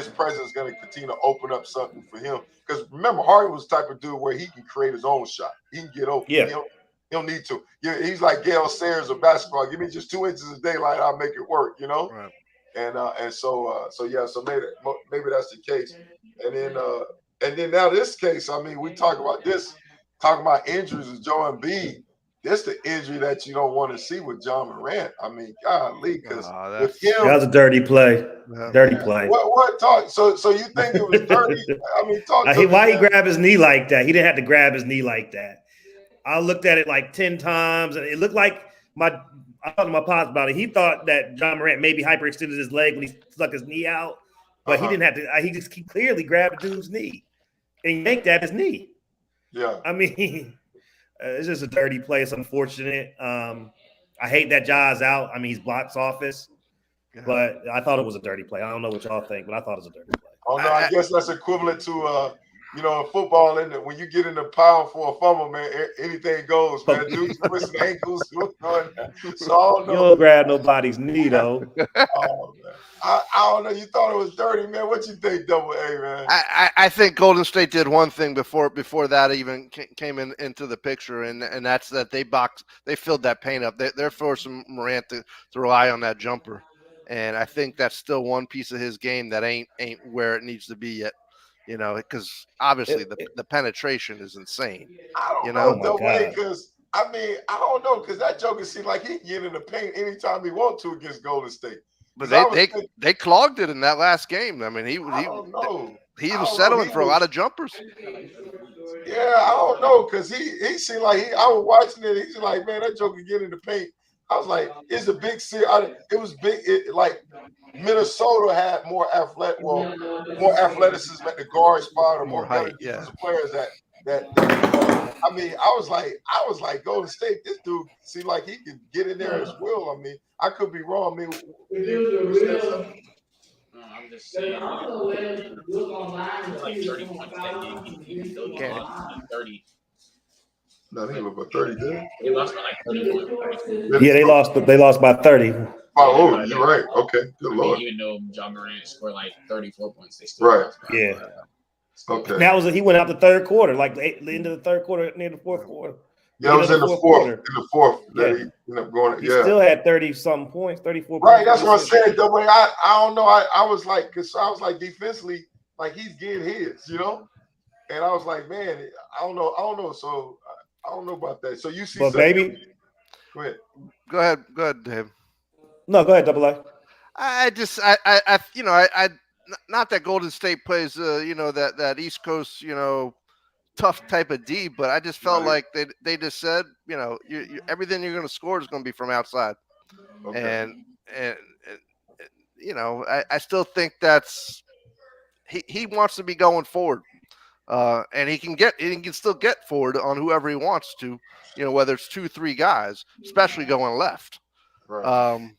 presence is gonna continue to open up something for him. Because remember, Harden was the type of dude where he can create his own shot. He can get open. Yeah. He don't need to. He's like Gale Sayers of basketball. Give me just 2 inches of daylight, I'll make it work. You know. Right. And so maybe that's the case. And then now this case, I mean, we talking about injuries with Joe Embiid. That's the injury that you don't want to see with John Morant. I mean, golly, because with him, that was a dirty play. Dirty play. What talk? So you think it was dirty? I mean, talk. Why he grabbed his knee like that? He didn't have to grab his knee like that. I looked at it like 10 times, and it looked like I talked to my pops about it. He thought that John Morant maybe hyperextended his leg when he stuck his knee out, but he didn't have to. He clearly grabbed the dude's knee and yanked at his knee. Yeah. I mean, it's just a dirty play. It's unfortunate. I hate that Ja's out. I mean, he's box office, but I thought it was a dirty play. I don't know what y'all think, but I thought it was a dirty play. Oh no, I guess that's equivalent to in football, and when you get in the pound for a fumble, man, anything goes, man. Dudes twisting ankles, so I don't know. You don't grab nobody's knee though. Oh man, I don't know. You thought it was dirty, man. What you think, Double A, man? I think Golden State did one thing before that even came into the picture, and that's that they filled that paint up. They're forcing Morant to rely on that jumper, and I think that's still one piece of his game that ain't where it needs to be yet. You know, because obviously the penetration is insane. I don't know, Double A, because I mean, I don't know, because that Joker seemed like he can get in the paint anytime he wants to against Golden State. But they clogged it in that last game. I mean, he was settling for a lot of jumpers. Yeah, I don't know, because he seemed like I was watching it. He's like, man, that Joker get in the paint. I was like, it's a big series. It was big. Like Minnesota had more athleticism at the guard spot, or more height. Players that. I mean, I was like, Golden State. This dude seemed like he could get in there as well. I mean, I could be wrong. I mean, I'm just saying. Like 30 points that game. He 30. No, they lost by 30, didn't they? They lost by like 31, 32. Yeah, they lost by 30. Oh, you're right. Okay, good I lord. mean, even though John Morant scored like 34 points, they still Right. lost by Yeah. Okay. And that was he went out the third quarter, like the end of the third quarter, near the fourth quarter. Yeah, it was in the fourth. Quarter. In the fourth, Yeah. that he ended up going. He still had 30-something points, 34 Right, points. that's what I said. The way I don't know. I was like, because I was like defensively, like he's getting his, you know. And I was like, man, I don't know. So I don't know about that. So you see, but maybe. Go ahead. Go ahead, Dave. No, go ahead, Double A. I not that Golden State plays, that East Coast, tough type of D, but I just felt like they just said, everything you're going to score is going to be from outside, and I still think that's he wants to be going forward, and he can still get forward on whoever he wants to, whether it's 2-3 guys, especially going left. Right.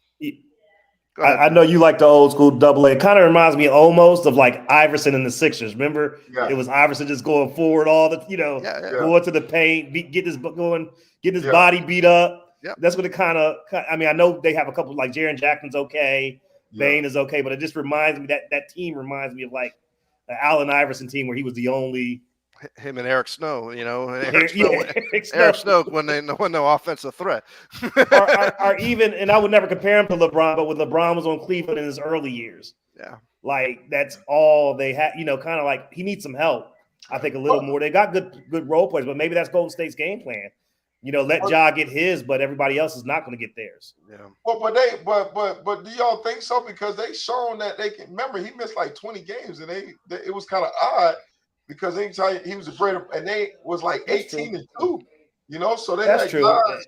I know you like the old school Double A. It kind of reminds me almost of like Iverson in the Sixers. Remember, it was Iverson just going forward all the, going to the paint, get his body beat up. Yeah. That's what it kind of. I mean, I know they have a couple like Jaren Jackson's okay, Bane is okay, but it just reminds me that team reminds me of like the Allen Iverson team where he was the only. Him and Eric Snow, Eric Snow when no offensive threat. or even, and I would never compare him to LeBron, but when LeBron was on Cleveland in his early years, like that's all they had. Kind of like he needs some help. I think a little more. They got good role players, but maybe that's Golden State's game plan. Let Ja get his, but everybody else is not going to get theirs. Yeah. Well, but do y'all think so? Because they shown that they can. Remember, he missed like 20 games, and it was kind of odd. Because anytime he was a greater, and they was like 18-2, so they had guys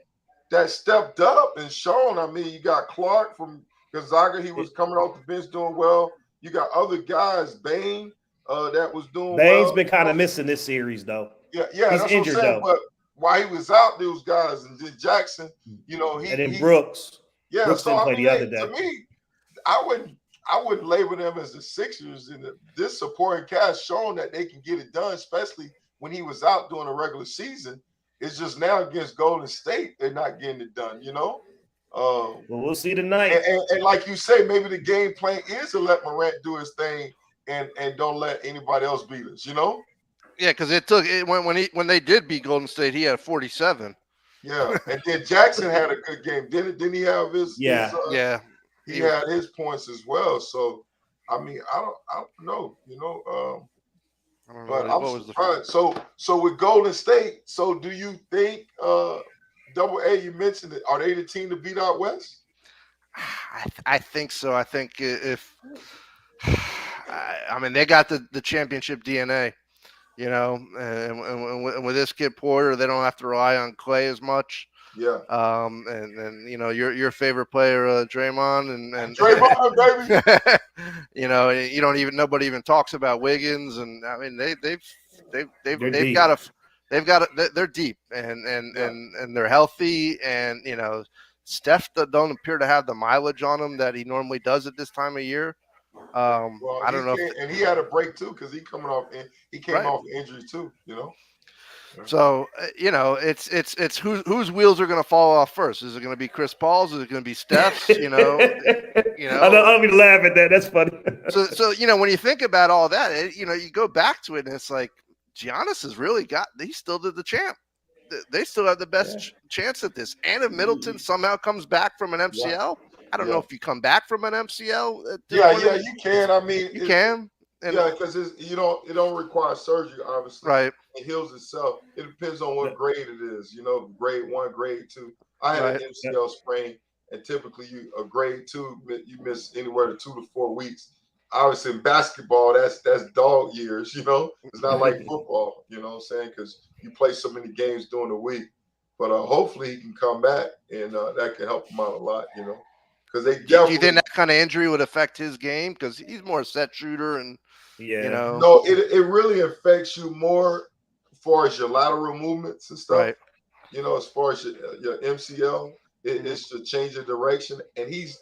that stepped up and shown. I mean, you got Clark from Gonzaga, he was coming off the bench doing well. You got other guys, Bane, that was doing well. Bane's been kind of missing this series, though. Yeah, he's that's injured, what I'm saying. though. But while he was out, those guys, and then Jackson, and then Brooks. Yeah, Brooks so didn't play the other day. To me, I wouldn't label them as the Sixers in this supporting cast, showing that they can get it done, especially when he was out during the regular season. It's just now against Golden State, they're not getting it done, Well, we'll see tonight. And like you say, maybe the game plan is to let Morant do his thing and don't let anybody else beat us, Yeah, because when they did beat Golden State, he had 47. Yeah, and then Jackson had a good game. Didn't he have his? Yeah. He had his points as well. So, I mean, I don't know, but I'm surprised. So with Golden State, so do you think Double A? You mentioned it. Are they the team to beat out West? I think so. I think if they got the championship DNA. And with this kid Porter, they don't have to rely on Clay as much. Yeah. And your favorite player, Draymond, and Draymond, baby. Nobody even talks about Wiggins, and I mean they're deep and they're healthy, and Steph don't appear to have the mileage on him that he normally does at this time of year. I don't know. And he had a break too because he came off injury too. So it's whose wheels are going to fall off first? Is it going to be Chris Paul's? Is it going to be Steph's? I don't mean to laugh at that. That's funny. so when you think about all that, you go back to it and it's like Giannis has really he still did the champ. They still have the best chance at this. And if Middleton somehow comes back from an MCL, I don't know if you come back from an MCL. You can. I mean, you can. Because it don't require surgery, obviously. Right. It heals itself. It depends on what grade it is. Grade 1, grade 2. I had an MCL sprain, and typically a grade 2, you miss anywhere to 2 to 4 weeks. Obviously, in basketball, that's dog years. It's not like football. You know what I'm saying? Because you play so many games during the week. But hopefully, he can come back, and that can help him out a lot. Because they definitely. Do you think that kind of injury would affect his game? Because he's more a set shooter, and No, it really affects you more as far as your lateral movements and stuff. Right. As far as your MCL, it's to change of direction, and he's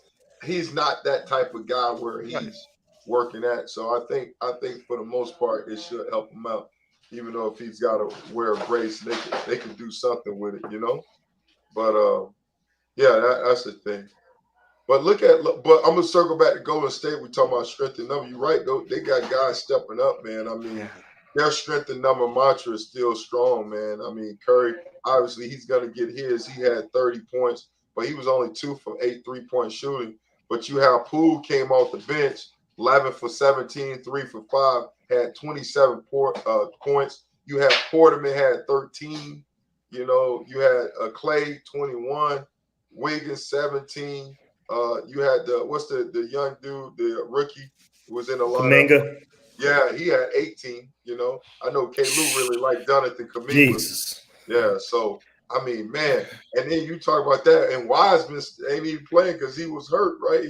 not that type of guy where he's working at. So I think for the most part, it should help him out. Even though if he's got to wear a brace, they can do something with it, you know. But yeah, that's the thing. But but I'm gonna circle back to Golden State. We talking about strength in number. You're right though. They got guys stepping up, man. I mean, their strength in number mantra is still strong, man. I mean, Curry, obviously he's gonna get his. He had 30 points, but he was only 2 from 8 3-point shooting. But you have Poole came off the bench, 11 for 17, 3 for 5, had 27 points. You had Porterman had 13. You know, you had Clay 21, Wiggins 17. You had the young dude, the rookie who was in the lineup. Kuminga. Yeah, he had 18. You know, I know K. Lou really liked Jonathan Kuminga. Jesus. Yeah, so I mean, man, and then you talk about that, and Wiseman ain't even playing because he was hurt, right?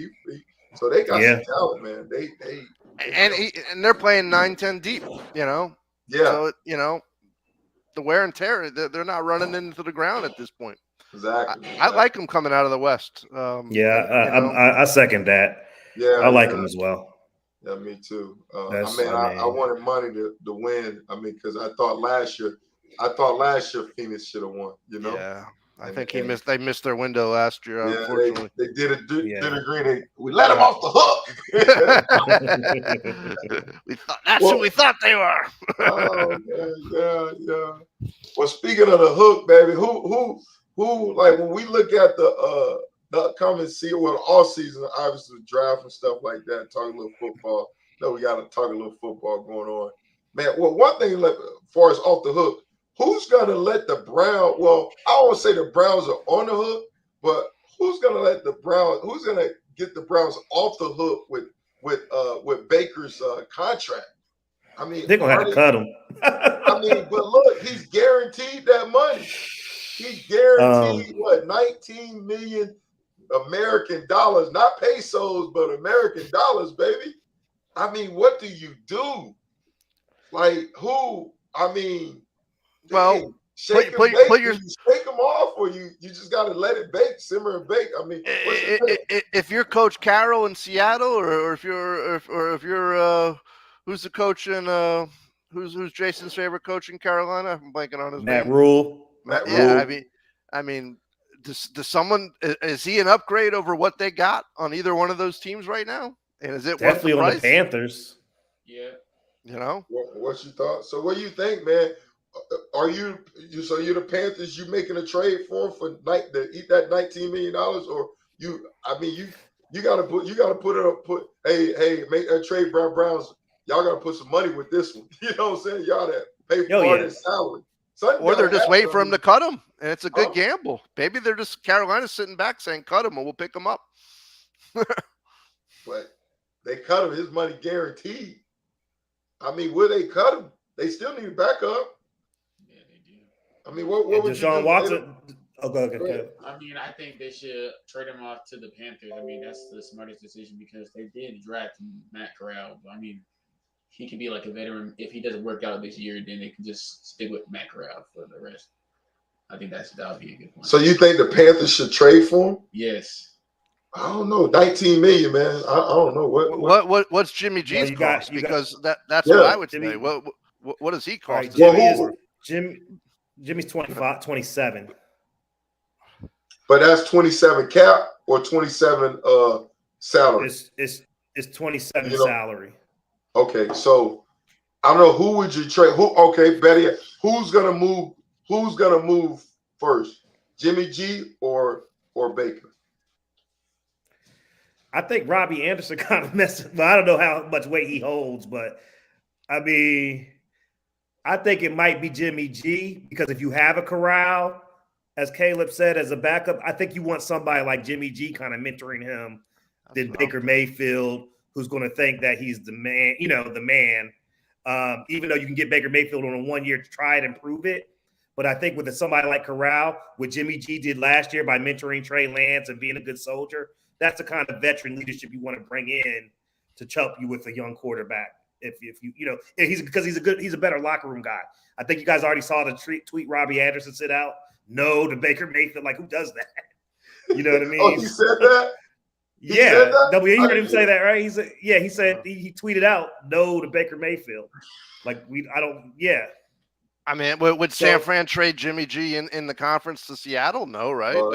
So they got some talent, man. And they're playing 9-10 deep, you know. Yeah. So you know, the wear and tear, they're not running into the ground at this point. Exactly. I like them coming out of the West. I second that. Yeah, I like them as well. Yeah, me too. I wanted money to win. I mean, because I thought last year Phoenix should have won. You know. Yeah, I think they missed their window last year. Yeah, unfortunately, they did agree. We let them off the hook. Who we thought they were. Oh man, yeah. Well, speaking of the hook, baby, who like when we look at the upcoming season, well, all season, obviously draft and stuff like that, talk a little football. No, we got to talk a little football going on. Man, well, one thing as far as off the hook, who's going to let the Browns, well, I don't want to say the Browns are on the hook, but who's going to get the Browns off the hook with Baker's contract? I mean, they're going to have to cut him. I mean, but look, he's guaranteed that money. He's guaranteed, 19 million American dollars, not pesos, but American dollars, baby. I mean, what do you do? Like, who? I mean, well, shake them off, or you just got to let it bake, simmer and bake. I mean, if you're Coach Carroll in Seattle, or if you're who's the coach in who's Jason's favorite coach in Carolina? I'm blanking on his name. Matt Rule. Yeah, I mean, does someone, is he an upgrade over what they got on either one of those teams right now? And is it definitely on the Panthers? Yeah, you know. What's your thought? So, what do you think, man? Are you're the Panthers? You making a trade for him to eat that $19 million, or you? I mean, you got to put make a trade, Browns. Y'all got to put some money with this one. You know what I'm saying? Y'all that pay for his salary. Or they're just waiting for him to cut him, and it's a good gamble. Maybe they're just Carolina's sitting back saying, "Cut him, and we'll pick him up." But they cut him; his money guaranteed. I mean, will they cut him? They still need backup. Yeah, they do. I mean, what would Deshaun Watson? Okay. I mean, I think they should trade him off to the Panthers. I mean, that's the smartest decision because they did draft Matt Corral. I mean, he can be like a veteran. If he doesn't work out this year, then they can just stick with Matt Corral for the rest. I think that would be a good point. So you think the Panthers should trade for him? Yes. I don't know. 19 million, man. I don't know what's Jimmy G's cost, because that's what I would say. What does he cost? Right, Jimmy's 25, 27. But that's 27 cap or 27 salary. It's 27 salary. Okay, so I don't know, who would you trade? Betty, who's gonna move? Who's gonna move first? Jimmy G or Baker? I think Robbie Anderson kind of messed. Well, I don't know how much weight he holds, but I mean, I think it might be Jimmy G, because if you have a Corral, as Caleb said, as a backup, I think you want somebody like Jimmy G kind of mentoring him than Baker Mayfield, who's going to think that he's the man, even though you can get Baker Mayfield on a 1 year to try it and prove it. But I think with somebody like Corral, what Jimmy G did last year by mentoring Trey Lance and being a good soldier, that's the kind of veteran leadership you want to bring in to help you with a young quarterback. If he's a better locker room guy. I think you guys already saw the tweet Robbie Anderson sit out. No to Baker Mayfield. Like, who does that? You know what I mean? Oh, he said that? He said that? You heard him say that, right? He said he tweeted out no to Baker Mayfield. Like, I mean, would San Fran trade Jimmy G in the conference to Seattle? No, right? Well,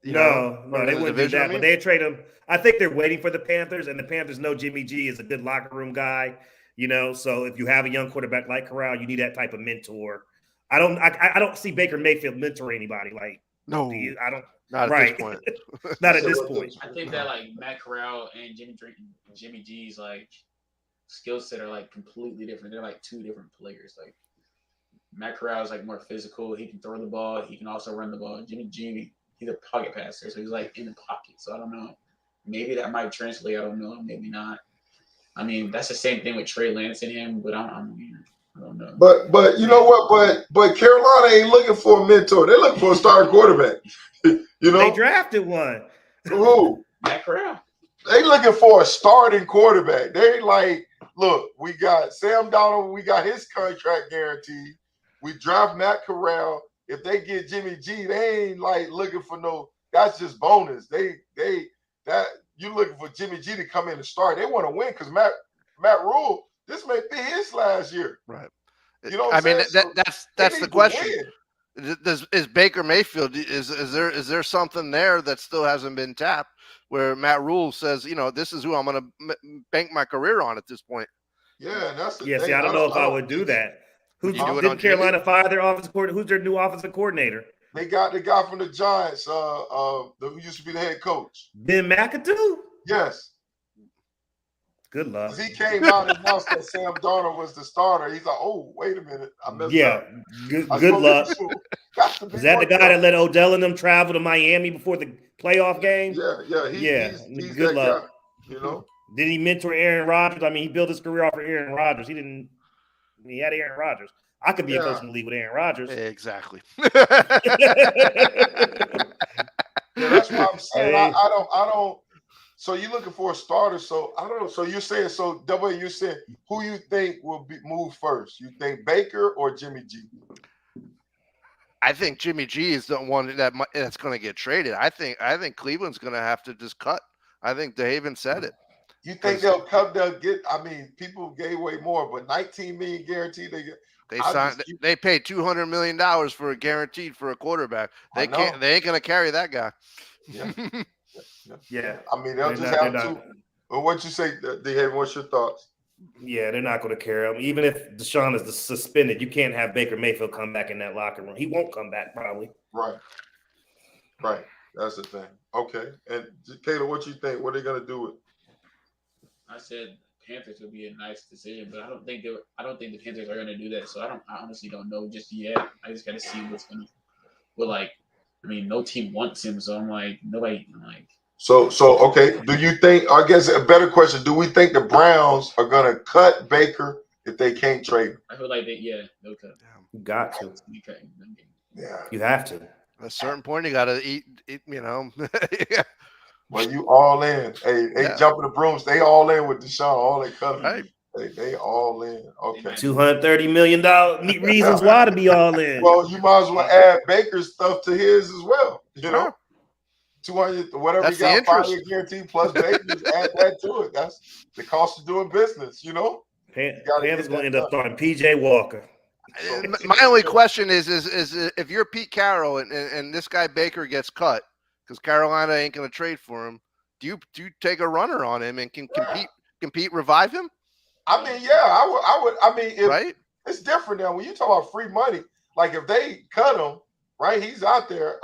No, they wouldn't do that. But they'd trade him. I think they're waiting for the Panthers, and the Panthers know Jimmy G is a good locker room guy. So if you have a young quarterback like Corral, you need that type of mentor. I don't see Baker Mayfield mentoring anybody. Like, no, I don't. Not at this point. Not at this point. I think that like Matt Corral and Jimmy G's like skill set are like completely different. They're like two different players. Like Matt Corral is like more physical. He can throw the ball. He can also run the ball. Jimmy G, he's a pocket passer, so he's like in the pocket. So I don't know. Maybe that might translate. I don't know. Maybe not. I mean, that's the same thing with Trey Lance and him, but I don't know. But you know what? But Carolina ain't looking for a mentor. They're looking for a starting quarterback. They drafted one. Who? Matt Corral. They looking for a starting quarterback. They like, look, we got Sam Donald. We got his contract guaranteed. We draft Matt Corral. If they get Jimmy G, they ain't like looking for no. That's just bonus. That you looking for Jimmy G to come in and start. They want to win because Matt Rule. This may be his last year. Right. You know what I'm saying? That's the question. Is Baker Mayfield, is there something there that still hasn't been tapped where Matt Rule says, this is who I'm going to bank my career on at this point? Yeah, that's the thing. See, I don't know if I would do that. Did Carolina fire their offensive coordinator? Who's their new offensive coordinator? They got the guy from the Giants, who used to be the head coach. Ben McAdoo? Yes. Good luck. He came out and announced that Sam Darnold was the starter. He's like, oh, wait a minute. I messed up. Good luck. Is that the guy that let Odell and them travel to Miami before the playoff game? Yeah. He's good luck. Guy, Did he mentor Aaron Rodgers? I mean, he built his career off of Aaron Rodgers. He had Aaron Rodgers. I could be a coach in the league with Aaron Rodgers. Exactly. That's what I'm saying. I don't. So you're looking for a starter. So I don't know. So you're saying, you're saying who you think will move first? You think Baker or Jimmy G? I think Jimmy G is the one that's going to get traded. I think Cleveland's going to have to just cut. I think DeHaven said it. You think they'll cut? They'll get. I mean, people gave away more, but $19 million guaranteed. They paid $200 million for a guaranteed for a quarterback. They can't. They ain't going to carry that guy. Yeah. I mean, they'll just have to. Well, what you say, DeHaven? What's your thoughts? Yeah, they're not going to carry him. Even if Deshaun is suspended, you can't have Baker Mayfield come back in that locker room. He won't come back probably. Right. That's the thing. Okay. And Kayla, what you think? What are they going to do with? I said Panthers would be a nice decision, but I don't think the Panthers are going to do that. So I honestly don't know just yet. I just got to see what's going to. Well, like, I mean, no team wants him, so I'm like, nobody. I'm like. So okay. Do you think? I guess a better question. Do we think the Browns are going to cut Baker if they can't trade him? I feel like they'll cut him. You got to. Yeah. You have to. At a certain point, you got to eat. Yeah. Well, you all in. Hey, they jumping the brooms. They all in with Deshaun. All they cut him. Right. They all in. Okay. $230 million reasons why to be all in. Well, you might as well add Baker's stuff to his as well. 200, whatever that's you got, 5-year guarantee plus Baker's, add that to it. That's the cost of doing business. Panthers going to end up starting PJ Walker. My only question is if you're Pete Carroll and this guy Baker gets cut because Carolina ain't going to trade for him, do you take a runner on him and can compete, revive him? I mean, I would. I mean, right? It's different now when you talk about free money. Like if they cut him, right? He's out there.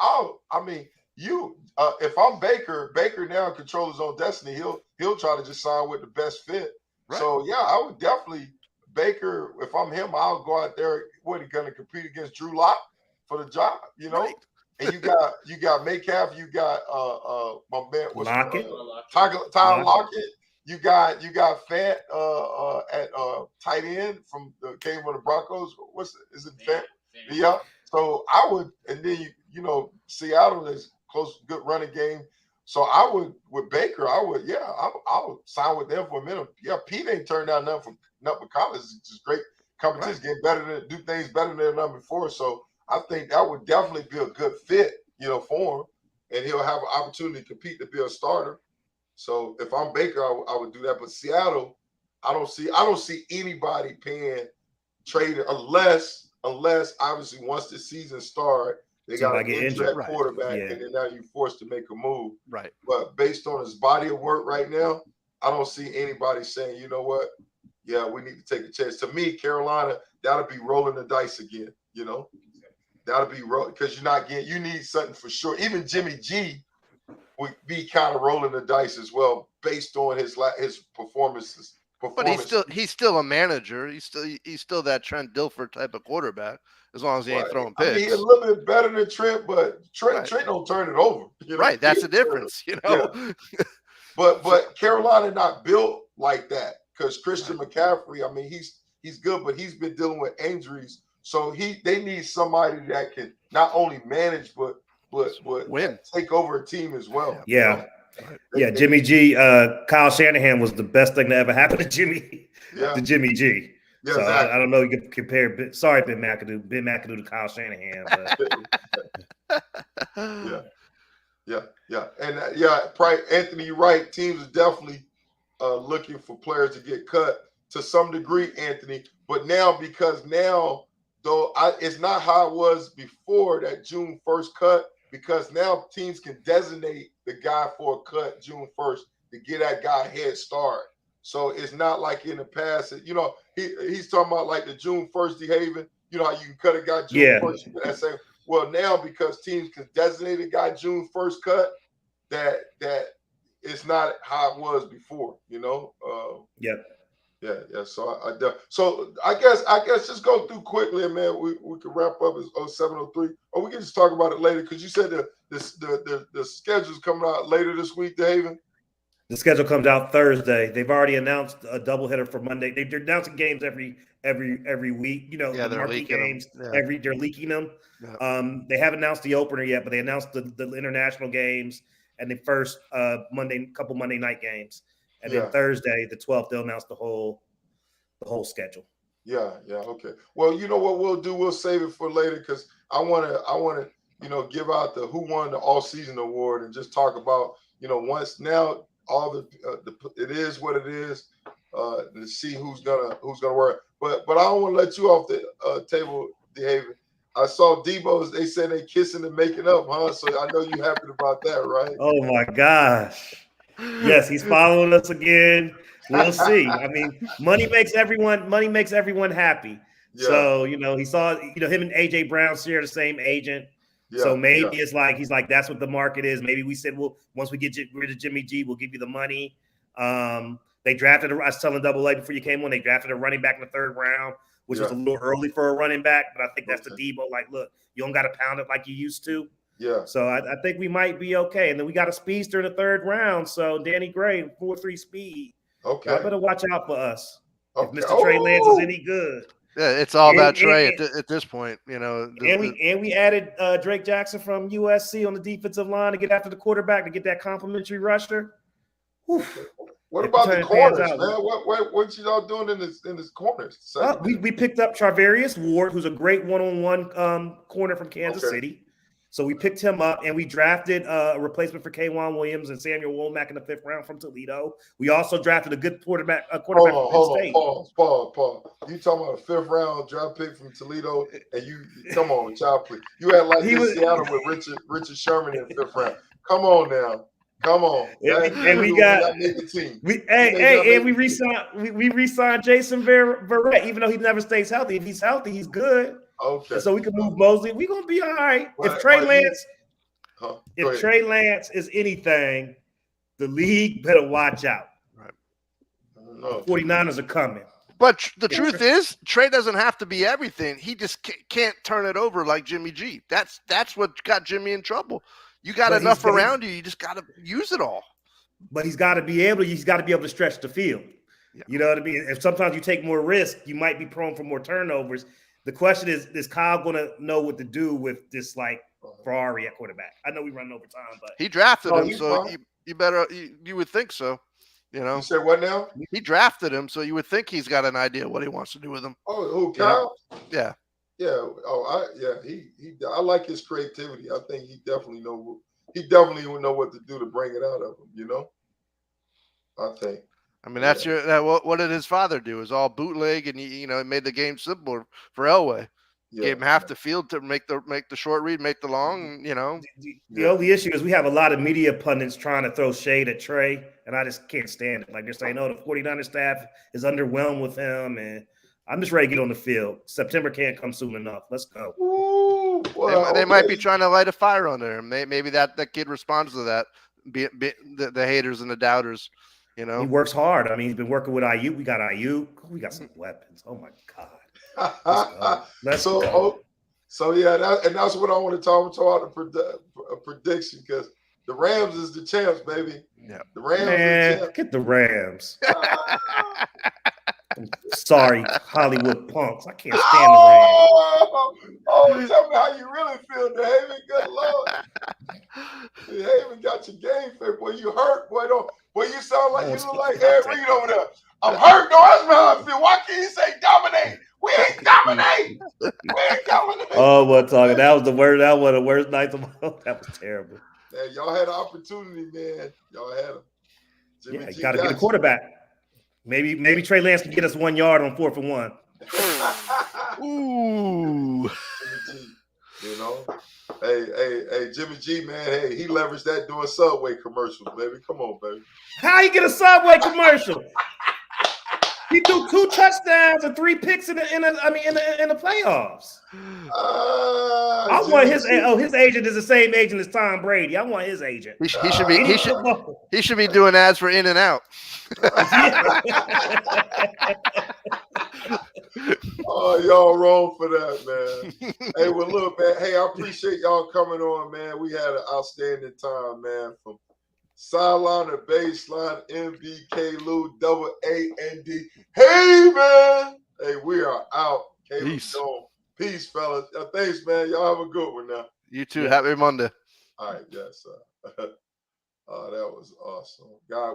If I'm Baker now control his own destiny. He'll try to just sign with the best fit. Right. So I would definitely Baker. If I'm him, I'll go out there. What, he going to compete against Drew Lock for the job? Right. And you got Metcalf. You got my man Lockett. Tyler Lockett. You got Fant at tight end came from the Broncos. Is it Fant? Yeah. So I would, and then Seattle is close, good running game. So I would with Baker. I would sign with them for a minute. Yeah, Pete ain't turned down nothing but college. It's just great competition, get better do things better than they've done before. So I think that would definitely be a good fit, for him, and he'll have an opportunity to compete to be a starter. So if I'm Baker, I would do that. But Seattle, I don't see anybody trading unless unless obviously once the season starts, they got to injure that quarterback, and then now you're forced to make a move. Right. But based on his body of work right now, I don't see anybody saying, you know what, yeah, we need to take a chance. To me, Carolina, that'll be rolling the dice again. You know, that'll be because you're not getting. You need something for sure. Even Jimmy G would be kind of rolling the dice as well, based on his performances. But he's still a manager. He's still that Trent Dilfer type of quarterback, as long as he ain't throwing picks. I mean, he's a little bit better than Trent, but Trent don't turn it over. You know? Right, that's the difference. You know, yeah. but Carolina not built like that because Christian McCaffrey. I mean, he's good, but he's been dealing with injuries, so they need somebody that can not only manage but win, take over a team as well. Yeah. You know? Yeah, Jimmy G. Kyle Shanahan was the best thing to ever happen to Jimmy G. Yeah, so exactly. I don't know. You can compare. Sorry, Ben McAdoo to Kyle Shanahan. But. Yeah, and probably Anthony, you're right. Teams are definitely looking for players to get cut to some degree, Anthony. But now, it's not how it was before that June 1st cut. Because now teams can designate the guy for a cut June 1st to get that guy a head start. So it's not like in the past. You know, he's talking about like the June 1st behaving. You know how you can cut a guy June 1st. Well, now because teams can designate a guy June 1st cut, that it's not how it was before. You know. Yeah. So I guess just go through quickly, man. We can wrap up as 07:03, or we can just talk about it later because you said the schedule's coming out later this week, David. The schedule comes out Thursday. They've already announced a doubleheader for Monday. They're announcing games every week. You know, the marquee games. They're leaking them. Yeah. They haven't announced the opener yet, but they announced the international games and the first couple Monday night games. And then Thursday, the 12th, they'll announce the whole schedule. Yeah, okay. Well, you know what we'll do? We'll save it for later because I want to, give out the who won the all-season award and just talk about, once now all it is what it is, to see who's gonna work. But I don't want to let you off the table, David. I saw Debo. They said they kissing and making up, huh? So I know you're happy about that, right? Oh my gosh. Yes, he's following us again. We'll see. I mean, money makes everyone happy. Yeah. So, he saw, him and AJ Brown share the same agent. Yeah, so maybe it's like, he's like, that's what the market is. Maybe we said, well, once we get rid of Jimmy G, we'll give you the money. They drafted, I was telling Double A before you came on, they drafted a running back in the 3rd round, which was a little early for a running back. But I think that's the Debo. Like, look, you don't got to pound it like you used to. Yeah. So I think we might be okay. And then we got a speedster in the 3rd round. So Danny Gray, 4.3 speed. Okay. Y'all better watch out for us. Okay. If Mr. Trey Lance is any good. Yeah, it's all about Trey at this point, we added Drake Jackson from USC on the defensive line to get after the quarterback to get that complimentary rusher. What about the corners, man? What y'all doing in this corners? We picked up Charvarius Ward, who's a great one-on-one corner from Kansas City. So we picked him up, and we drafted a replacement for K'Wan Williams and Samuel Womack in the 5th round from Toledo. We also drafted a good quarterback from Penn State. Pause. You talking about a 5th round draft pick from Toledo, and you come on, child, please. You had like in Seattle with Richard Sherman in the 5th round. Come on now. Come on. And we re-signed Jason Verrett, even though he never stays healthy. If he's healthy, he's good. Okay. So we can move Mosley. We're gonna be all right. If Trey Lance is anything, the league better watch out. Right. The 49ers are coming. But the truth is, Trey doesn't have to be everything. He just can't turn it over like Jimmy G. That's what got Jimmy in trouble. You got enough around you. You just got to use it all. But he's got to be able to stretch the field. Yeah. You know what I mean? If sometimes you take more risk, you might be prone for more turnovers. The question is Kyle going to know what to do with this like Ferrari at quarterback? I know we run over time, but he drafted him, so you would think so. You said what now? He drafted him, so you would think he's got an idea what he wants to do with him. Oh, who, Kyle? Yeah. Yeah. I like his creativity. I think he definitely would know what to do to bring it out of him. I think. I mean, what did his father do? It was all bootleg, and he made the game simpler for Elway. Gave him half the field to make the short read, make the long. You know, the only issue is we have a lot of media pundits trying to throw shade at Trey, and I just can't stand it. Like they're saying, "Oh, the 49ers staff is underwhelmed with him," and I'm just ready to get on the field. September can't come soon enough. Let's go. Ooh, well, they might be trying to light a fire under him. Maybe that kid responds to that. The haters and the doubters. You know, he works hard. I mean, he's been working with IU. We got IU. We got some weapons. Oh my God. Let's go. So yeah, that's what I want to talk about the prediction, because the Rams is the champs, baby. Yeah, the Rams. Man, get the Rams. I'm sorry, Hollywood punks. I can't stand the Rams. Oh, tell me how you really feel, David. Good Lord. David got your game fit. Boy, you hurt. Boy, you sound like you look like Ed Reed over there. I'm hurt. No, that's how I feel. Why can't you say dominate? We ain't dominate. Oh, what talking? That was the worst. That was the worst night of my life. That was terrible. Man, y'all had an opportunity, man. Y'all had them. Yeah, you got to get a quarterback. Maybe Trey Lance can get us 1 yard on 4th and 1. Ooh. Jimmy G, you know. Hey, Jimmy G, man. Hey, he leveraged that doing Subway commercials, baby. Come on, baby. How you get a Subway commercial? He threw 2 touchdowns and 3 picks in the playoffs. I want his agent is the same agent as Tom Brady. I want his agent. He should be doing ads for In-N-Out. Oh, y'all wrong for that, man. Hey, well, look, man. Hey, I appreciate y'all coming on, man. We had an outstanding time, man. From Sideline to Baseline, MBK Lou, double A-N-D. Hey, man. Hey, we are out. Peace. Peace, fellas. Thanks, man. Y'all have a good one now. You too. Happy Monday. All right, yes, sir. Oh, that was awesome. God